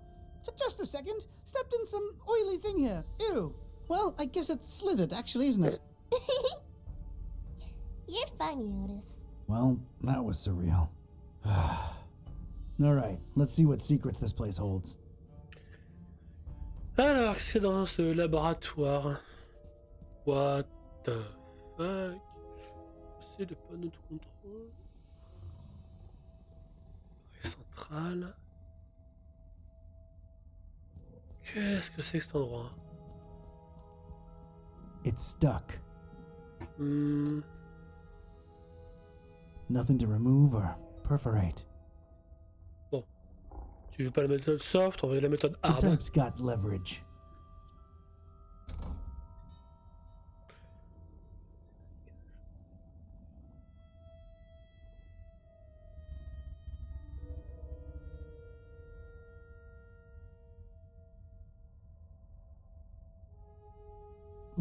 Just a second. Stepped in some oily thing here. Ew. Well, I guess it's slithered, actually, isn't it? You're funny, Otis. Well, that was surreal. All right, let's see what secrets this place holds. Alors, c'est dans ce laboratoire. What the fuck? C'est le panneau de contrôle. Centrale. Qu'est-ce que c'est que cet endroit? It's stuck. Nothing to remove or perforate. Bon. Tu veux pas la méthode soft, on va la méthode The hard. type's got leverage.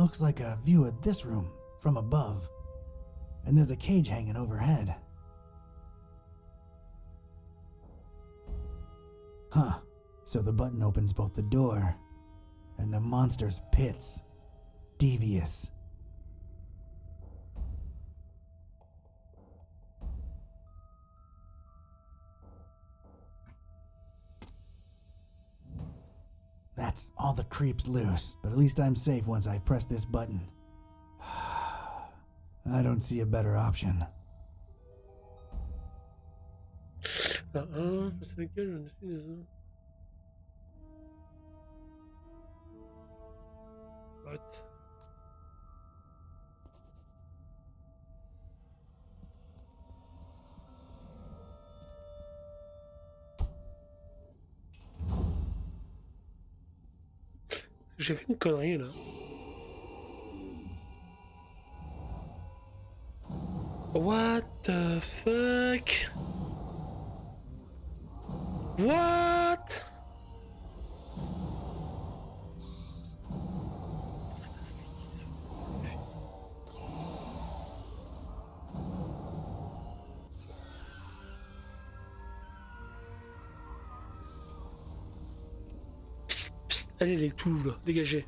looks like a view of this room from above. And there's a cage hanging overhead. Huh. So the button opens both the door and the monster's pits. Devious. That's all the creeps loose, but at least I'm safe once I press this button. I don't see a better option. C'est lequel? Je ne sais pas. What? J'ai fait une connerie là. What the fuck? What? Psst, psst. Allez les Cthulhu là, dégagez.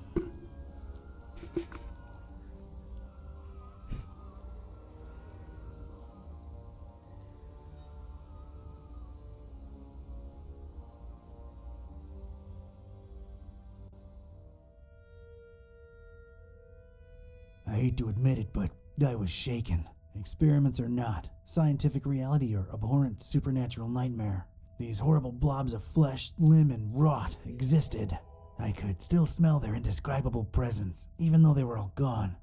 I hate to admit it, but I was shaken. Experiments or not, scientific reality or abhorrent supernatural nightmare, these horrible blobs of flesh, limb, and rot existed. I could still smell their indescribable presence, even though they were all gone.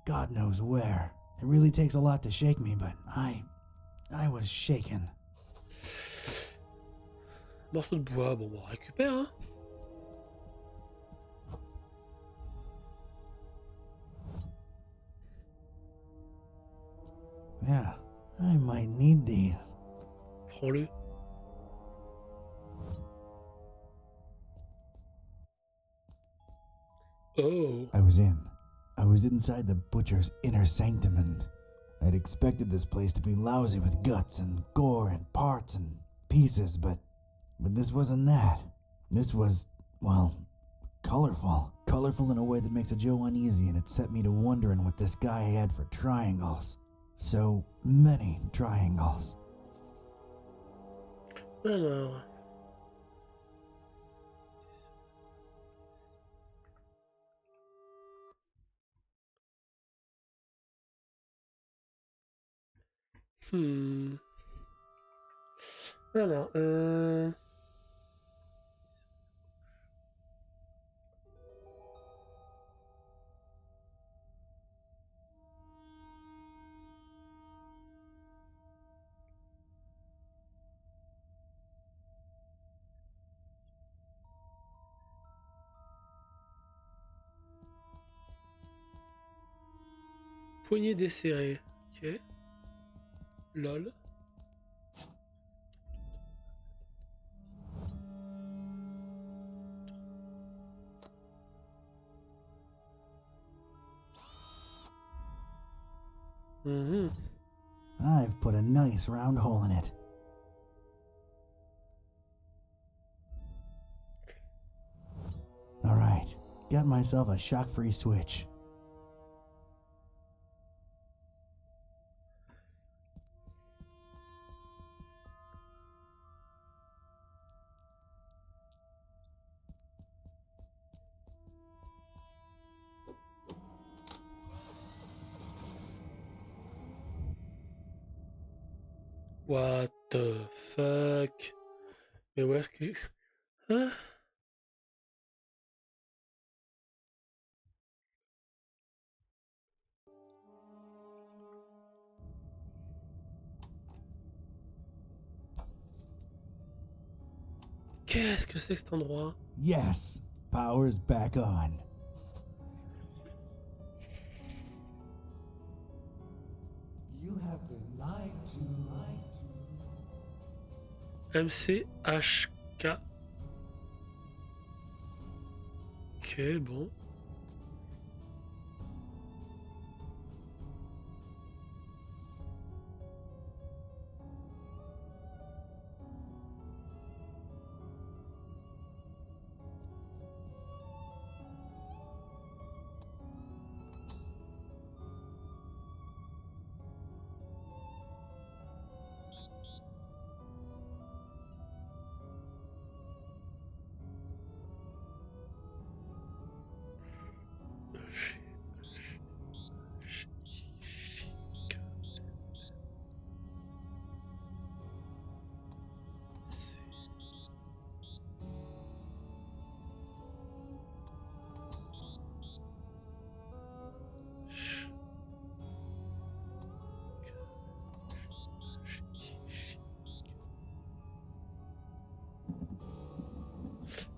God knows where. It really takes a lot to shake me, but I was shaken. Morceau de bois, bon, on récupère, hein. Yeah, I might need these. Prends-le. Oh. I was inside the butcher's inner sanctum, and I'd expected this place to be lousy with guts and gore and parts and pieces, but this wasn't that. This was, well, colorful. Colorful in a way that makes a Joe uneasy, and it set me to wondering what this guy had for triangles. So many triangles. Alors. Alors, poignée desserrée. Ok. Lol. I've put a nice round hole in it. All right, got myself a shock-free switch. What the fuck? Mais où est-ce que... Hein? Qu'est-ce que c'est que cet endroit? Yes, power's back on. You have been lied to. MCHK. Ok, bon.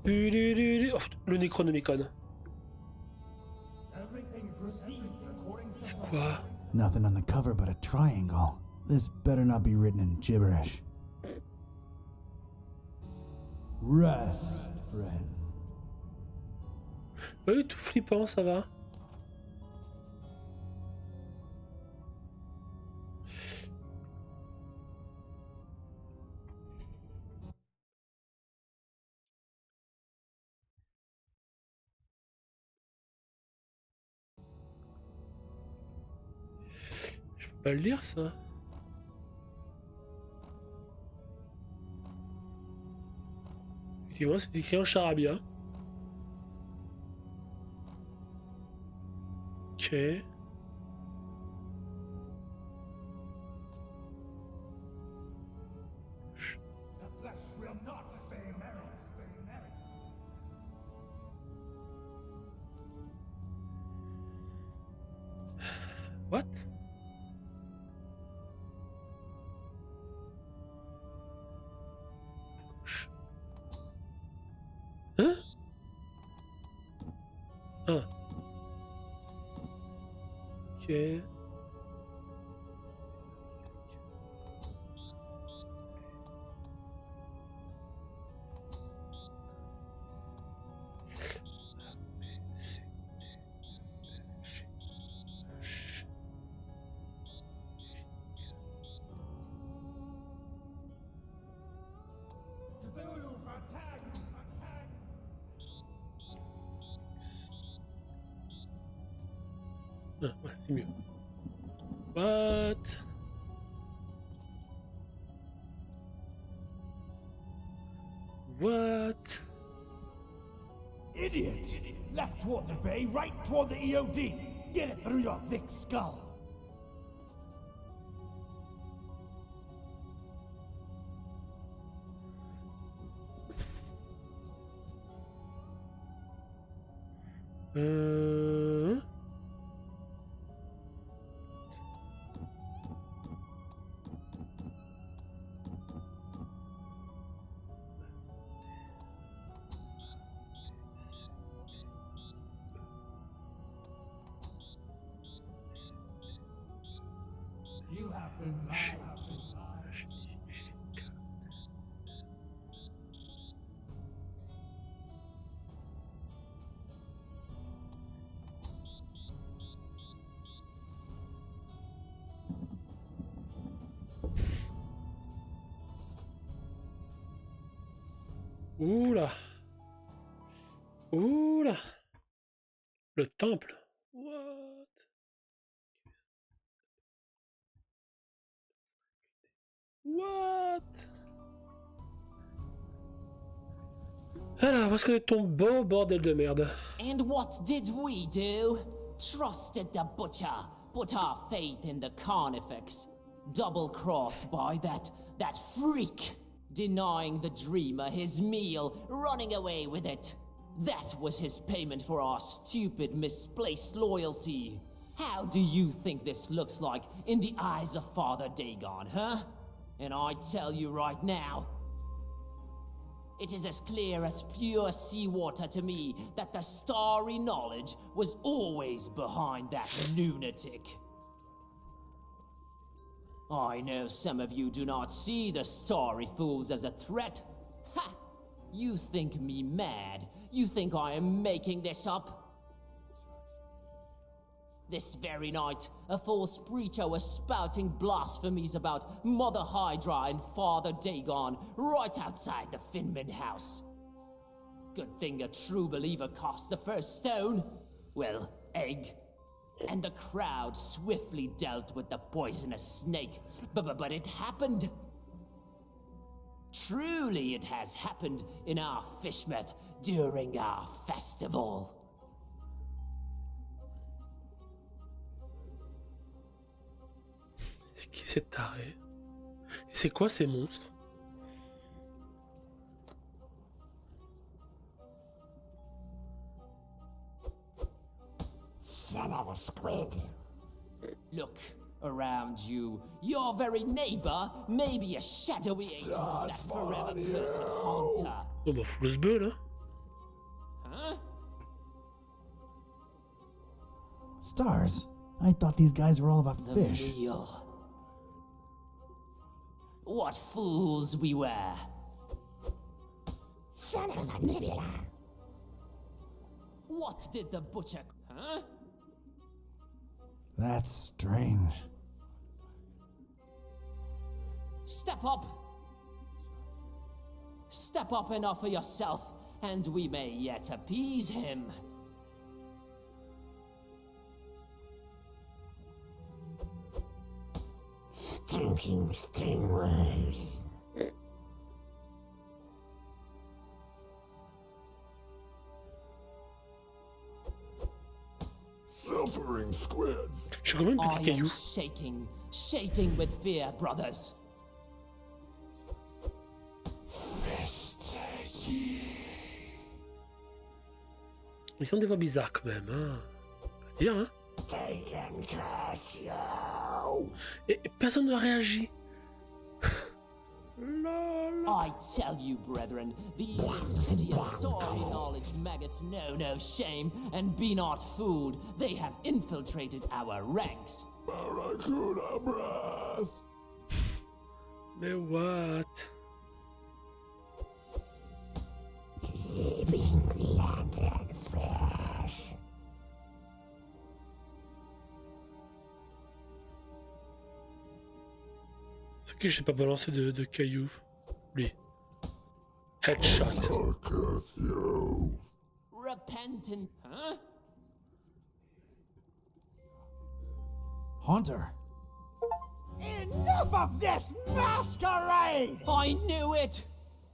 Oh, le Necronomicon. Quoi? Nothing on the cover but a triangle. This better not be written in gibberish. Rest, friend. Oui, tout flippant, ça va. Je peux pas le lire, ça. Effectivement, c'est écrit en charabia. Ok. What? Hein? Ah. Ok. Ah, ouais, c'est mieux. What? What? Idiot! Left toward the bay, right toward the EOD. Get it through your thick skull. You have been lied to. Oula. Oula. Le temple. What? What? Alors, où est-ce qu'on est tombé, bordel de merde? And what did we do? Trusted the butcher, put our faith in the carnifex. Double-crossed by that freak. Denying the dreamer his meal, running away with it. That was his payment for our stupid, misplaced loyalty. How do you think this looks like in the eyes of Father Dagon, huh? And I tell you right now, it is as clear as pure seawater to me that the starry knowledge was always behind that lunatic. I know some of you do not see the starry fools as a threat. Ha! You think me mad? You think I am making this up? This very night, a false preacher was spouting blasphemies about Mother Hydra and Father Dagon right outside the Finman house. Good thing a true believer cast the first stone. Well, egg. And the crowd swiftly dealt with the poisonous snake. But it happened. Truly it has happened in our Fishmouth during our festival. C'est qui cette taré? C'est quoi ces monstres? Son of a squid. Look around you. Your very neighbor may be a shadowy agent of that forever cursed haunter. Oh bah faut le sbeul, là. Huh? Stars? I thought these guys were all about The fish. meal. What fools we were. Son of a nibbler. What did the butcher... Huh? That's strange. Step up. Step up and offer yourself, and we may yet appease him. Stinking stingrays. Suffering squids. Je suis comme un I petit am caillou. shaking with fear, brothers. Ils sont des voix bizarres quand même, hein. Faut dire, hein. Et personne ne réagit. I tell you, brethren, these insidious story knowledge maggots know no shame, and be not fooled, they have infiltrated our ranks. Barracuda breath. Mais what? C'est que j'ai pas balancé de cailloux. Lui. Headshot. Curse you. Repentant, huh? Haunter! Enough of this masquerade! I knew it!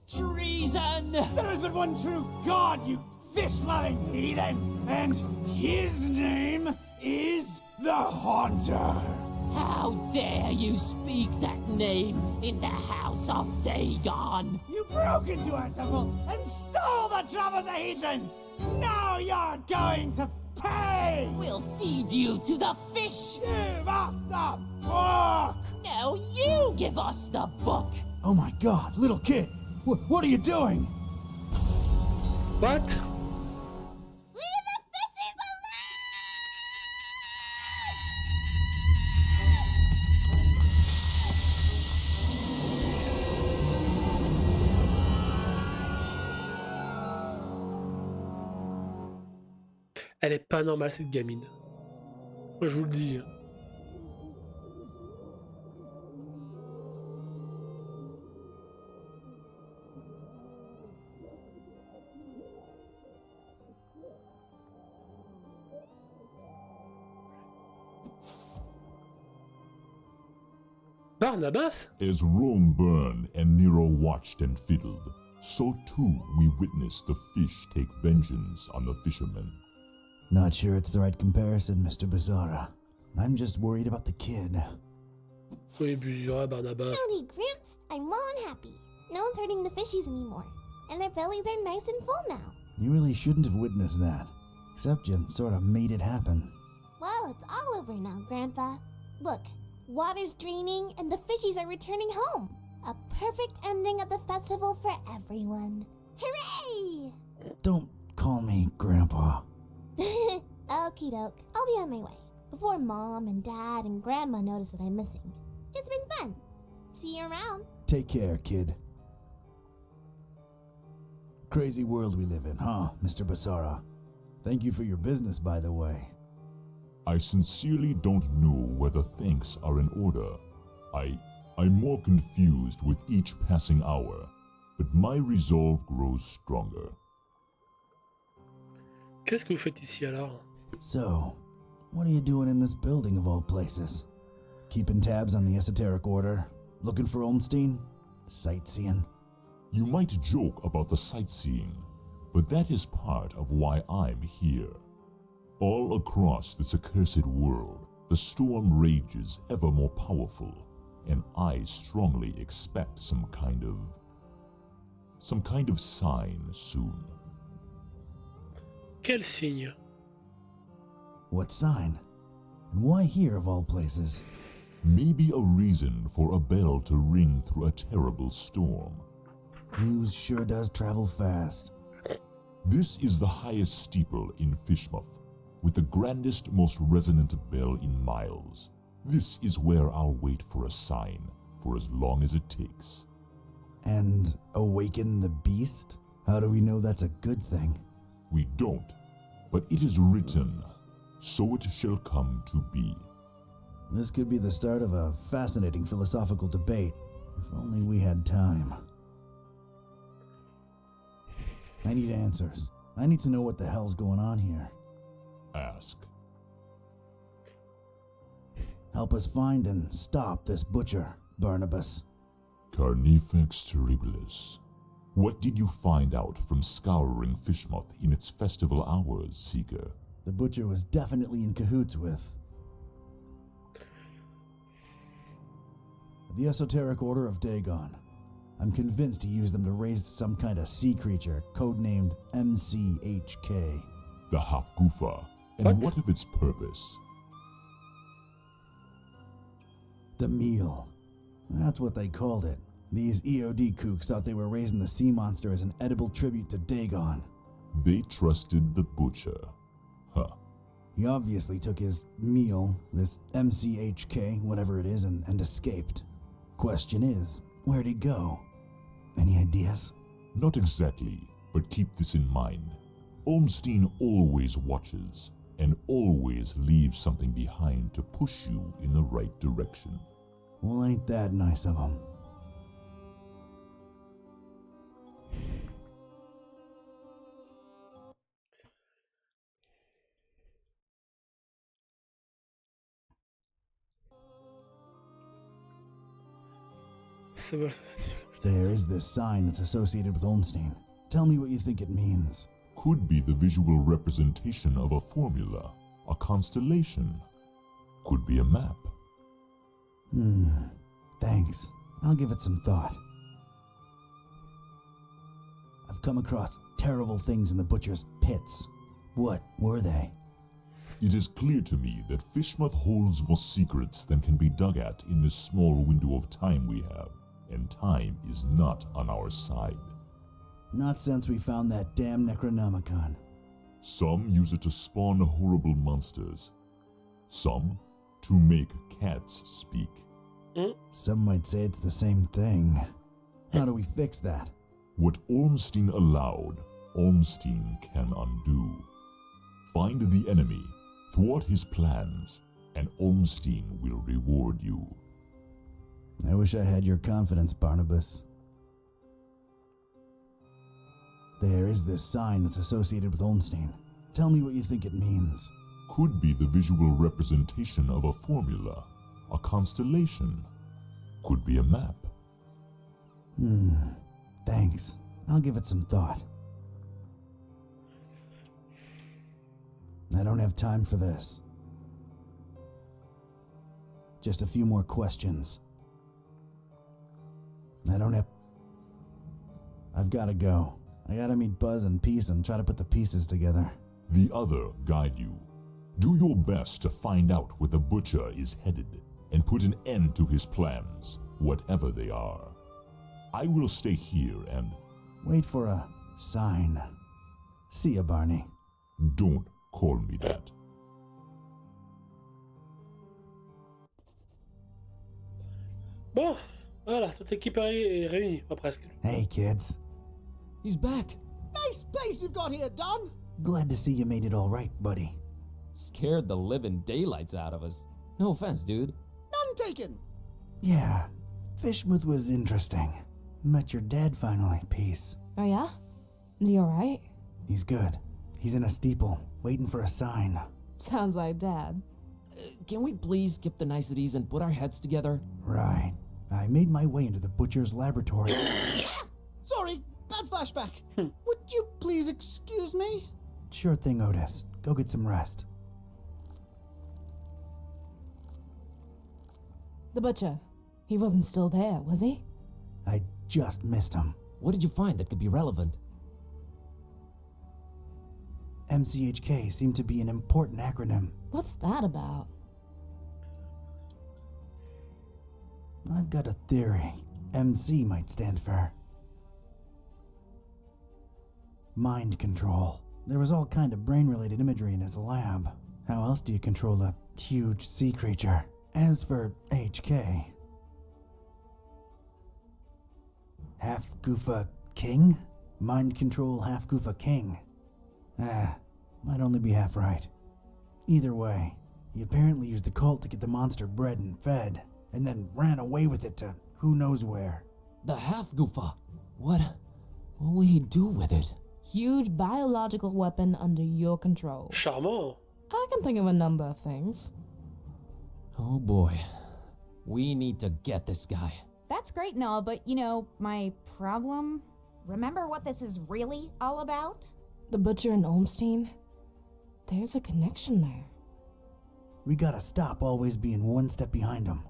Treason! There has been one true God, you fish-loving heathens, and his name is the Haunter. How dare you speak that name in the house of Dagon? You broke into our temple and stole the Trapezohedron! Now you're going to pay! We'll feed you to the fish! Give us the book! No, you give us the book! Oh my god, little kid! What are you doing? What? Leave the fishies alone! Elle est pas normale cette gamine. Moi je vous le dis. Barnabas? As Rome burned and Nero watched and fiddled, so too we witnessed the fish take vengeance on the fishermen. Not sure it's the right comparison, Mr. Bizarra. I'm just worried about the kid. Oui, Busura, Barnabas. Howdy, Gramps. I'm well and happy. No one's hurting the fishies anymore. And their bellies are nice and full now. You really shouldn't have witnessed that. Except you sort of made it happen. Well, it's all over now, Grandpa. Look, water's draining and the fishies are returning home. A perfect ending of the festival for everyone. Hooray! Don't call me Grandpa. Okie doke. I'll be on my way. Before Mom and Dad and Grandma notice that I'm missing. It's been fun. See you around. Take care, kid. Crazy world we live in, huh, Mr. Basara? Thank you for your business, by the way. I sincerely don't know whether thanks are in order. I'm more confused with each passing hour, but my resolve grows stronger. Qu'est-ce que vous faites ici alors? So, what are you doing in this building of all places? Keeping tabs on the esoteric order? Looking for Olmstein? Sightseeing? You might joke about the sightseeing, but that is part of why I'm here. All across this accursed world, the storm rages ever more powerful, and I strongly expect some kind of sign soon. Quel signe? What sign? And why here of all places? Maybe a reason for a bell to ring through a terrible storm. News sure does travel fast. This is the highest steeple in Fishmouth, with the grandest, most resonant bell in miles. This is where I'll wait for a sign, for as long as it takes. And awaken the beast? How do we know that's a good thing? We don't, but it is written, so it shall come to be. This could be the start of a fascinating philosophical debate. If only we had time. I need answers. I need to know what the hell's going on here. Ask. Help us find and stop this butcher, Barnabas. Carnifex terribilis. What did you find out from scouring Fishmouth in its festival hours, Seeker? The butcher was definitely in cahoots with the Esoteric Order of Dagon. I'm convinced he used them to raise some kind of sea creature, codenamed MCHK. The Hafgufa. And what of its purpose? The meal. That's what they called it. These EOD kooks thought they were raising the sea monster as an edible tribute to Dagon. They trusted the butcher. Huh. He obviously took his meal, this MCHK, whatever it is, and escaped. Question is, where'd he go? Any ideas? Not exactly, but keep this in mind. Olmstein always watches, and always leaves something behind to push you in the right direction. Well, ain't that nice of him. There is this sign that's associated with Olmstein. Tell me what you think it means. Could be the visual representation of a formula, a constellation. Could be a map. Thanks. I'll give it some thought. I've come across terrible things in the butcher's pits. What were they? It is clear to me that Fishmouth holds more secrets than can be dug at in this small window of time we have, and time is not on our side. Not since we found that damn Necronomicon. Some use it to spawn horrible monsters. Some to make cats speak. Some might say it's the same thing. How do we fix that? What Ormstein allowed, Ormstein can undo. Find the enemy, thwart his plans, and Ormstein will reward you. I wish I had your confidence, Barnabas. There is this sign that's associated with Olmstein. Tell me what you think it means. Could be the visual representation of a formula, a constellation. Could be a map. Thanks. I'll give it some thought. I don't have time for this. Just a few more questions. I've gotta go. I gotta meet Buzz and Peace and try to put the pieces together. The other guide you. Do your best to find out where the butcher is headed and put an end to his plans, whatever they are. I will stay here and wait for a sign. See ya, Barney. Don't call me that. Bon, voilà, toute l'équipe est réunie, pas presque. Hey, kids. He's back. Nice place you've got here, Don. Glad to see you made it all right, buddy. Scared the living daylights out of us. No offense, dude. None taken. Yeah, Fishmouth was interesting. Met your dad finally, Peace. Oh yeah? Is he alright? He's good. He's in a steeple, waiting for a sign. Sounds like Dad. Can we please skip the niceties and put our heads together? Right. I made my way into the butcher's laboratory. Sorry, bad flashback. Would you please excuse me? Sure thing, Otis. Go get some rest. The butcher. He wasn't still there, was he? I just missed him. What did you find that could be relevant? MCHK seemed to be an important acronym. What's that about? I've got a theory. MC might stand for Mind control. There was all kind of brain-related imagery in his lab. How else do you control a huge sea creature? As for HK... Half Goofa King? Mind control half Goofa King. Might only be half right. Either way, he apparently used the cult to get the monster bred and fed, and then ran away with it to who knows where. The half-goofa. What will he do with it? Huge biological weapon under your control. Charmant. I can think of a number of things. Oh boy. We need to get this guy. That's great and all, but you know, my problem? Remember what this is really all about? The Butcher and Olmstein? There's a connection there. We gotta stop always being one step behind him.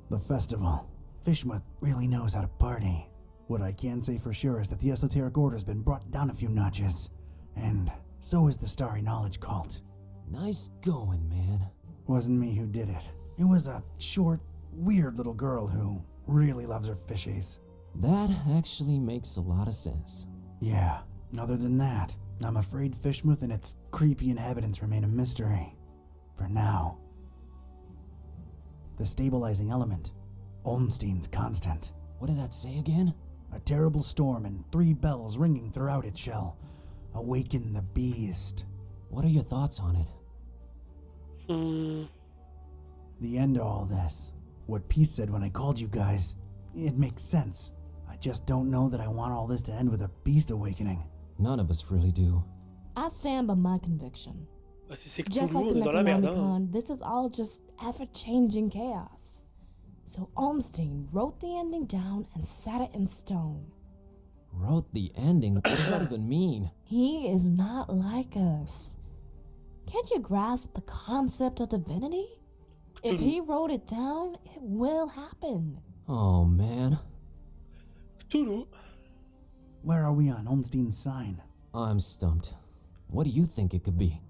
The festival. Fishmuth really knows how to party. What I can say for sure is that the Esoteric Order's been brought down a few notches. And so is the Starry Knowledge Cult. Nice going, man. Wasn't me who did it. It was a short, weird little girl who really loves her fishies. That actually makes a lot of sense. Yeah, other than that, I'm afraid Fishmuth and its creepy inhabitants remain a mystery. For now. The stabilizing element. Olmstein's constant. What did that say again? A terrible storm and 3 bells ringing throughout it shall awaken the beast. What are your thoughts on it? The end to all this. What Peace said when I called you guys. It makes sense. I just don't know that I want all this to end with a beast awakening. None of us really do. I stand by my conviction. Si c'est Just Cthulhu, like on the est dans la merde. Hein. Necronomicon, this is all just ever-changing chaos. So Olmstein wrote the ending down and set it in stone. Wrote the ending? What does that even mean? He is not like us. Can't you grasp the concept of divinity? If he wrote it down, it will happen. Oh, man. Cthulhu. Where are we on Olmstein's sign? I'm stumped. What do you think it could be?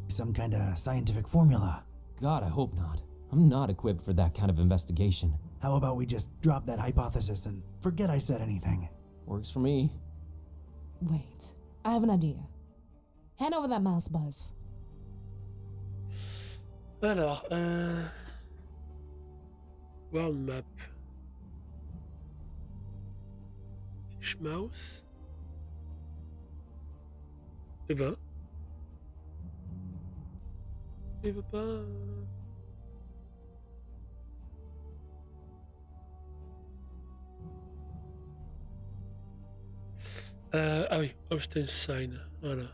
Some kind of scientific formula. God, I hope not. I'm not equipped for that kind of investigation. How about we just drop that hypothesis and forget I said anything? Works for me. Wait, I have an idea. Hand over that mouse, Buzz. Alors, World Map. Fish Mouse. Il va. Il veut pas. Ah oui, Olmstein Sign. Voilà.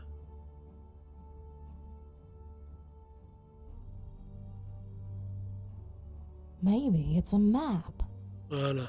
Maybe it's a map. Voilà.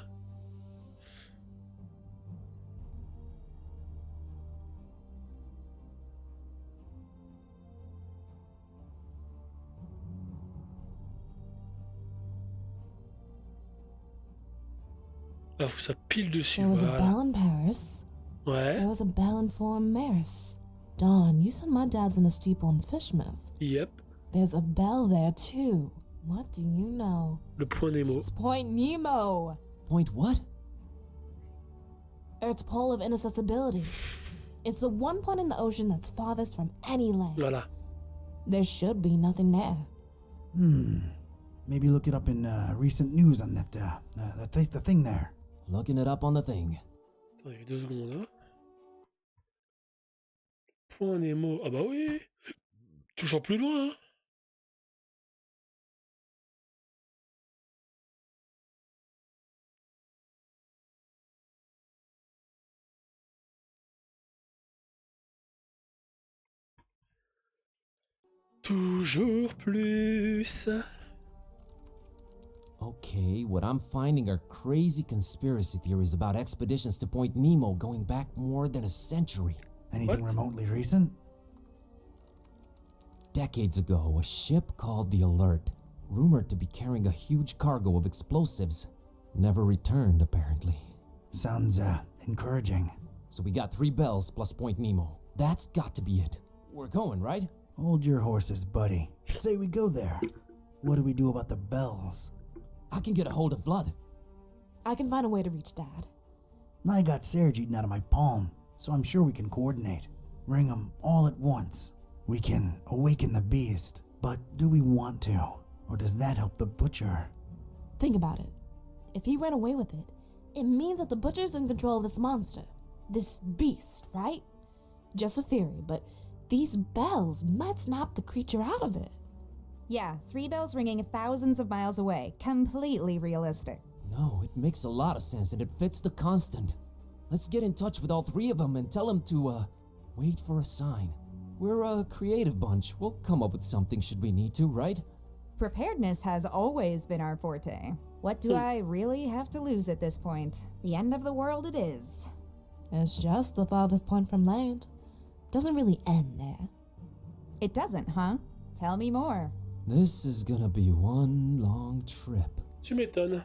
Ah, faut que ça pile dessus. There was Voilà. a bell in Paris. Ouais. There was a bell in Forum Maris. Dawn, you said my dad's in a steeple in Fishmouth. Yep. There's a bell there too. What do you know? Le Point Nemo. It's Point Nemo. Point what? Earth's pole of inaccessibility. It's the one point in the ocean that's farthest from any land. Voilà. There should be nothing there. Maybe look it up in recent news on that, the thing there. Looking it up on the thing. Attends, il y a 2 secondes là. Point Nemo. Ah bah oui. Toujours plus loin, hein. Toujours plus. Okay, what I'm finding are crazy conspiracy theories about expeditions to Point Nemo going back more than a century. Anything remotely recent? Decades ago, a ship called the Alert, rumored to be carrying a huge cargo of explosives, never returned apparently. Sounds, encouraging. So we got 3 bells plus Point Nemo. That's got to be it. We're going, right? Hold your horses, buddy. Say we go there. What do we do about the bells? I can get a hold of Vlad. I can find a way to reach Dad. I got Serge eaten out of my palm, so I'm sure we can coordinate. Ring them all at once. We can awaken the beast, but do we want to? Or does that help the butcher? Think about it. If he ran away with it, it means that the butcher's in control of this monster. This beast, right? Just a theory, but these bells might snap the creature out of it. Yeah, 3 bells ringing thousands of miles away. Completely realistic. No, it makes a lot of sense and it fits the constant. Let's get in touch with all 3 of them and tell them to, wait for a sign. We're a creative bunch. We'll come up with something should we need to, right? Preparedness has always been our forte. What do I really have to lose at this point? The end of the world it is. It's just the farthest point from land. Doesn't really end there. It doesn't, huh? Tell me more. This is gonna be one long trip. Tu m'étonnes.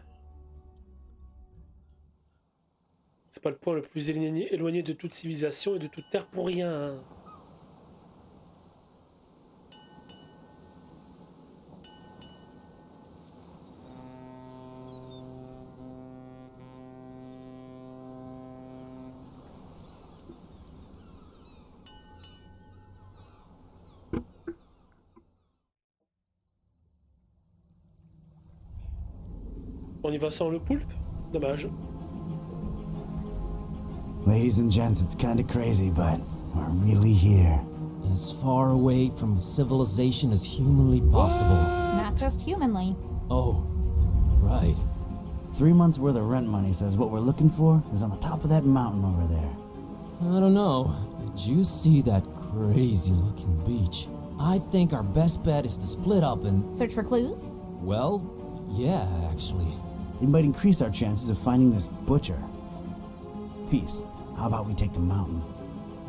C'est pas le point le plus éloigné de toute civilisation et de toute terre pour rien. Hein. On y va sans le poulpe? Dommage. Ladies and gents, it's kinda crazy, but we're really here. As far away from civilization as humanly possible. Not just humanly. Oh, right. 3 months worth of rent money says what we're looking for is on the top of that mountain over there. I don't know. Did you see that crazy looking beach? I think our best bet is to split up and... Search for clues? Well, yeah, actually. It might increase our chances of finding this butcher. Peace. How about we take the mountain?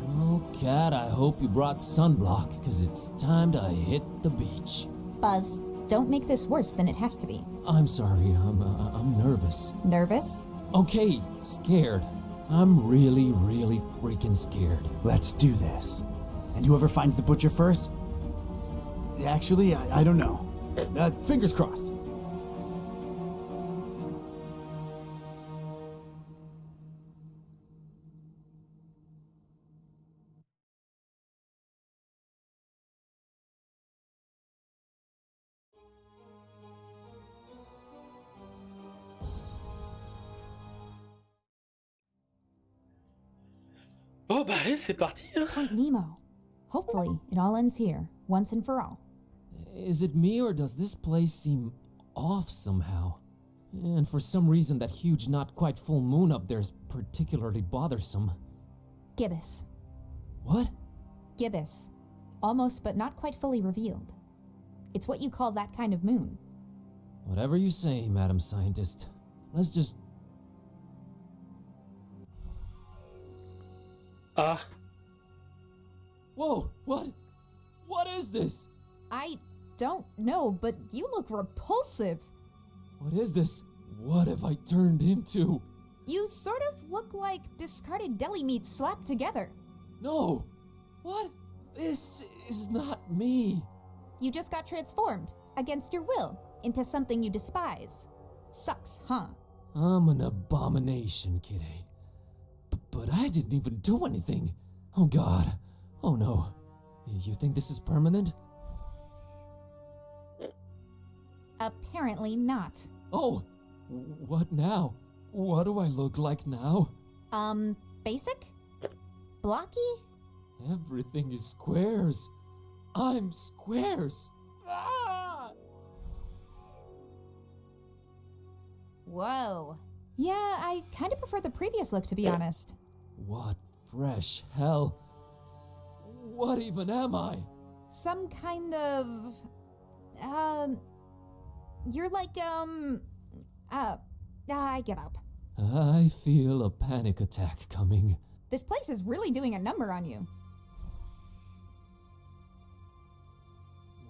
Well, Cat, I hope you brought sunblock, because it's time to hit the beach. Buzz, don't make this worse than it has to be. I'm sorry, I'm nervous. Nervous? Okay, scared. I'm really, really freaking scared. Let's do this. And whoever finds the butcher first? Actually, I don't know. Fingers crossed. Oh bah allez, c'est parti. Hein. Point Nemo. Hopefully, it all ends here, once and for all. Is it me or does this place seem off somehow? And for some reason that huge not quite full moon up there is particularly bothersome. Gibbous. What? Gibbous. Almost but not quite fully revealed. It's what you call that kind of moon. Whatever you say, Madam Scientist. Let's just... Ah. Whoa, what? What is this? I don't know, but you look repulsive. What is this? What have I turned into? You sort of look like discarded deli meat slapped together. No! What? This is not me. You just got transformed, against your will, into something you despise. Sucks, huh? I'm an abomination, Kitty. But I didn't even do anything. Oh God. Oh no. You think this is permanent? Apparently not. Oh! What now? What do I look like now? Basic? Blocky? Everything is squares. I'm squares. Ah! Whoa. Yeah, I kind of prefer the previous look, to be honest. What fresh hell? What even am I? Some kind of... You're like, I give up. I feel a panic attack coming. This place is really doing a number on you.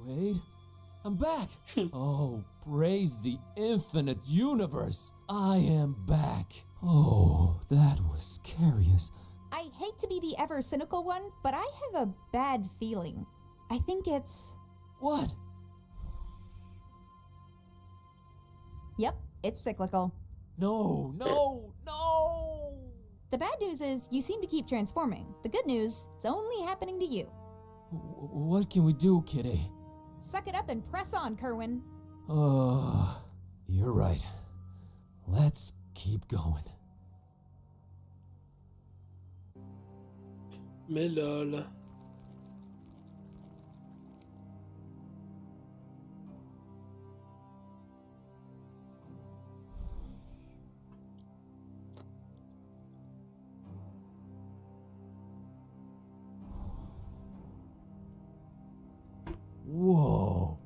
Wait, I'm back! Oh, praise the infinite universe! I am back. Oh, that was scariest. I hate to be the ever cynical one, but I have a bad feeling. I think it's... What? Yep, it's cyclical. No, no, no! The bad news is you seem to keep transforming. The good news, it's only happening to you. What can we do, Kitty? Suck it up and press on, Kerwin. Oh, you're right. Let's keep going. Mais lol. Whoa.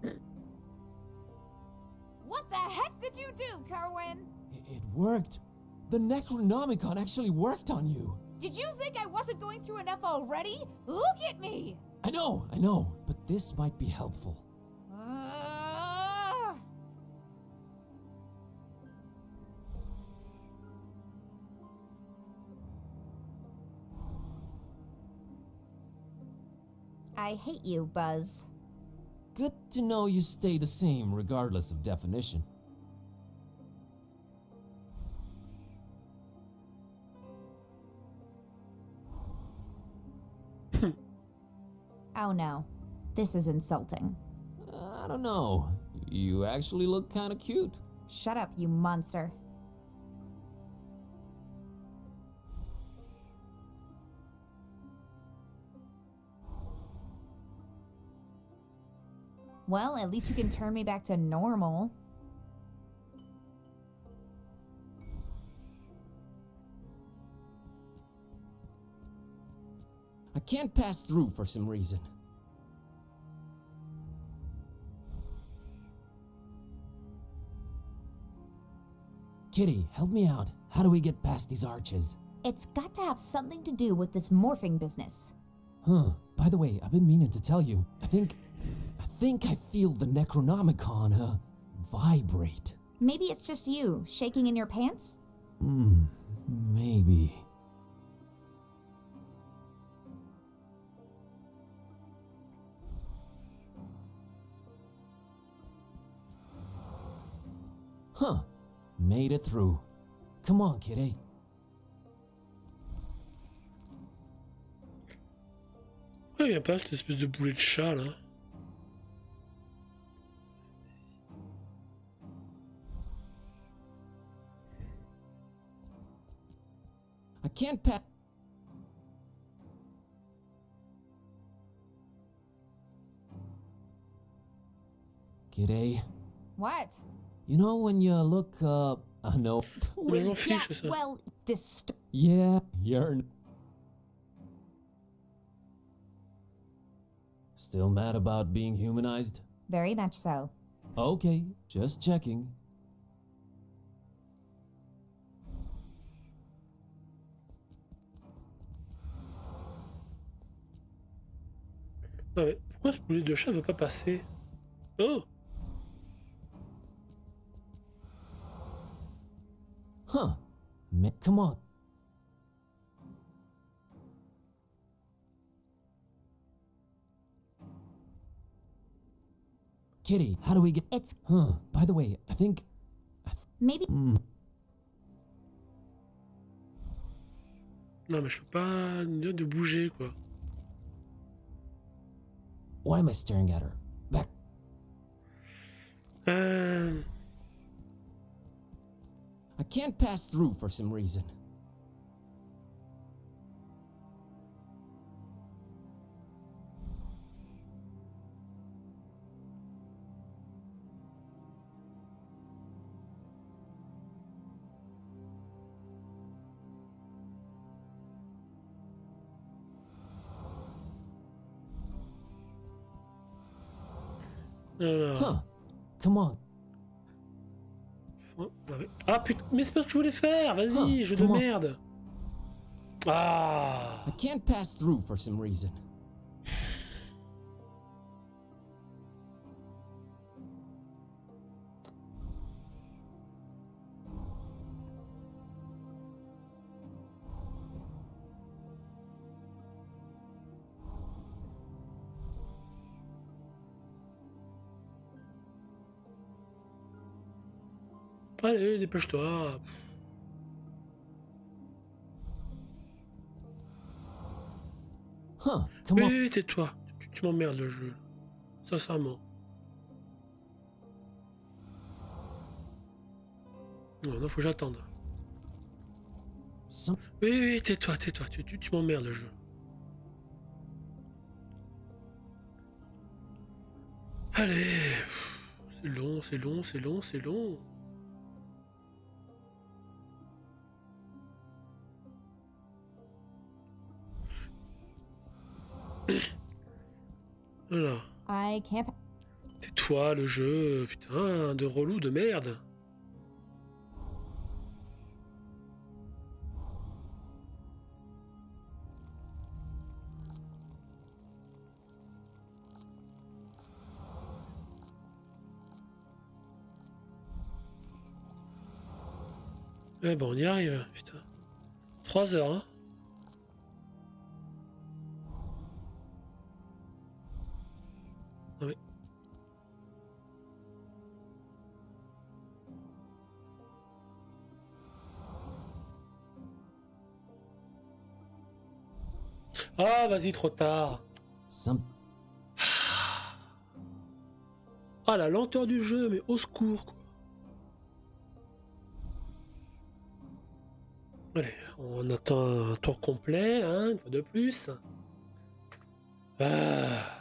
What the heck did you do, Kerwin? It worked. The Necronomicon actually worked on you. Did you think I wasn't going through enough already? Look at me! I know, but this might be helpful. I hate you, Buzz. Good to know you stay the same regardless of definition. Oh no, this is insulting. I don't know. You actually look kinda cute. Shut up, you monster. Well, at least you can turn me back to normal. I can't pass through for some reason. Kitty, help me out. How do we get past these arches? It's got to have something to do with this morphing business. Huh. By the way, I've been meaning to tell you. I think I feel the Necronomicon, vibrate. Maybe it's just you, shaking in your pants? Maybe. Huh. Made it through. Come on, Kitty. Ouais, y a pas cette espèce de boulet de chat là. I can't pass. Kitty. What? You know when you look I know. Well, Yeah, you're still mad about being humanized? Very much so. Okay, just checking. Non mais pourquoi ce boulet de chat veut pas passer? Oh! Huh. Come on. Kitty, how do we get... It's... Huh. By the way, I think... Maybe... Non mais je peux pas dire de bouger quoi. Why am I staring at her? Back. I can't pass through for some reason. Huh. Come on. Ah putain, mais c'est pas ce que je voulais faire, vas-y, jeu de merde. Ah. I can't pass through for some reason. Allez, dépêche-toi. Huh, come Oui, on. oui, tais-toi. Tu m'emmerdes le jeu. Sincèrement. Non, non, faut que j'attende. Some... Oui, oui, tais-toi. Tu m'emmerdes le jeu. Allez. C'est long. Voilà. I can't. Tais-toi, le jeu. Putain, de relou, de merde. Ouais, bon, on y arrive, putain. 3 heures, hein. Ah oui. Ah, vas-y, trop tard. Some... Ah, la lenteur du jeu, mais au secours, quoi. Allez, on attend un tour complet, hein, une fois de plus. Ah.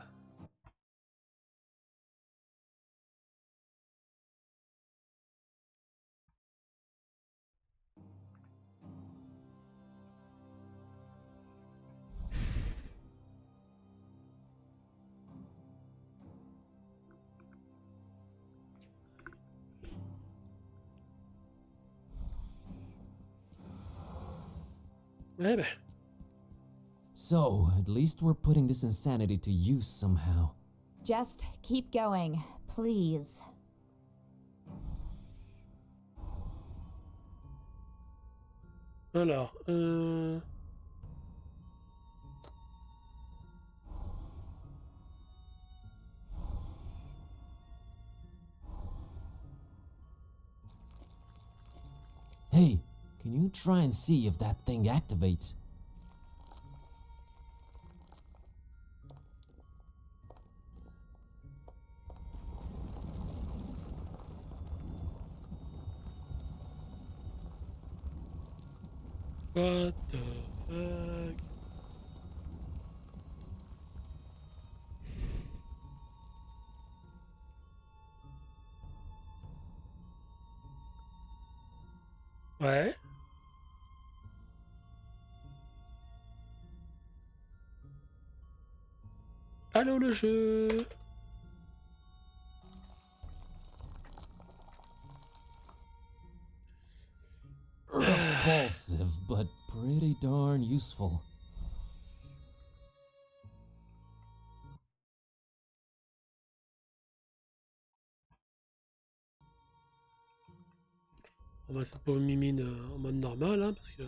Eh ben. So, at least we're putting this insanity to use somehow. Just keep going, please. Alors, Hey, can you try and see if that thing activates? what the fuck? Ouais. Allô, le jeu. Repulsive, but pretty darn useful. On va cette pauvre mimine en mode normal, hein, parce que...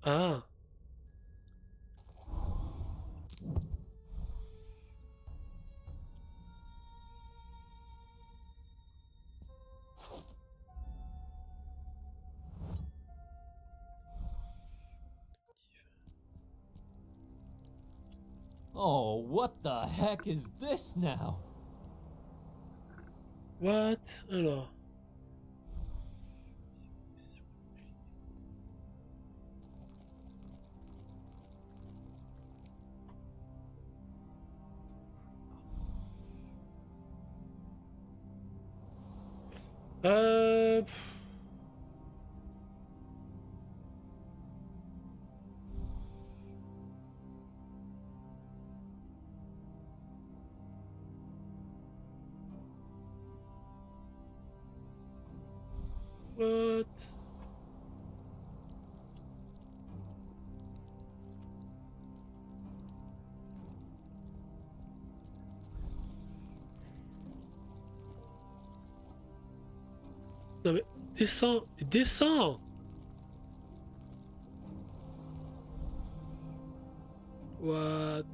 Ah. Oh, what the heck is this now? What? Alors... Euh... What? Non mais, descends, descends. What?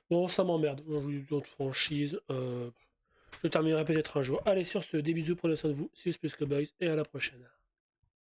Bon, ça m'emmerde. D'autres franchises. Je terminerai peut-être un jour. Allez, sur ce, des bisous, prenez soin de vous. C'est plus que boys et à la prochaine.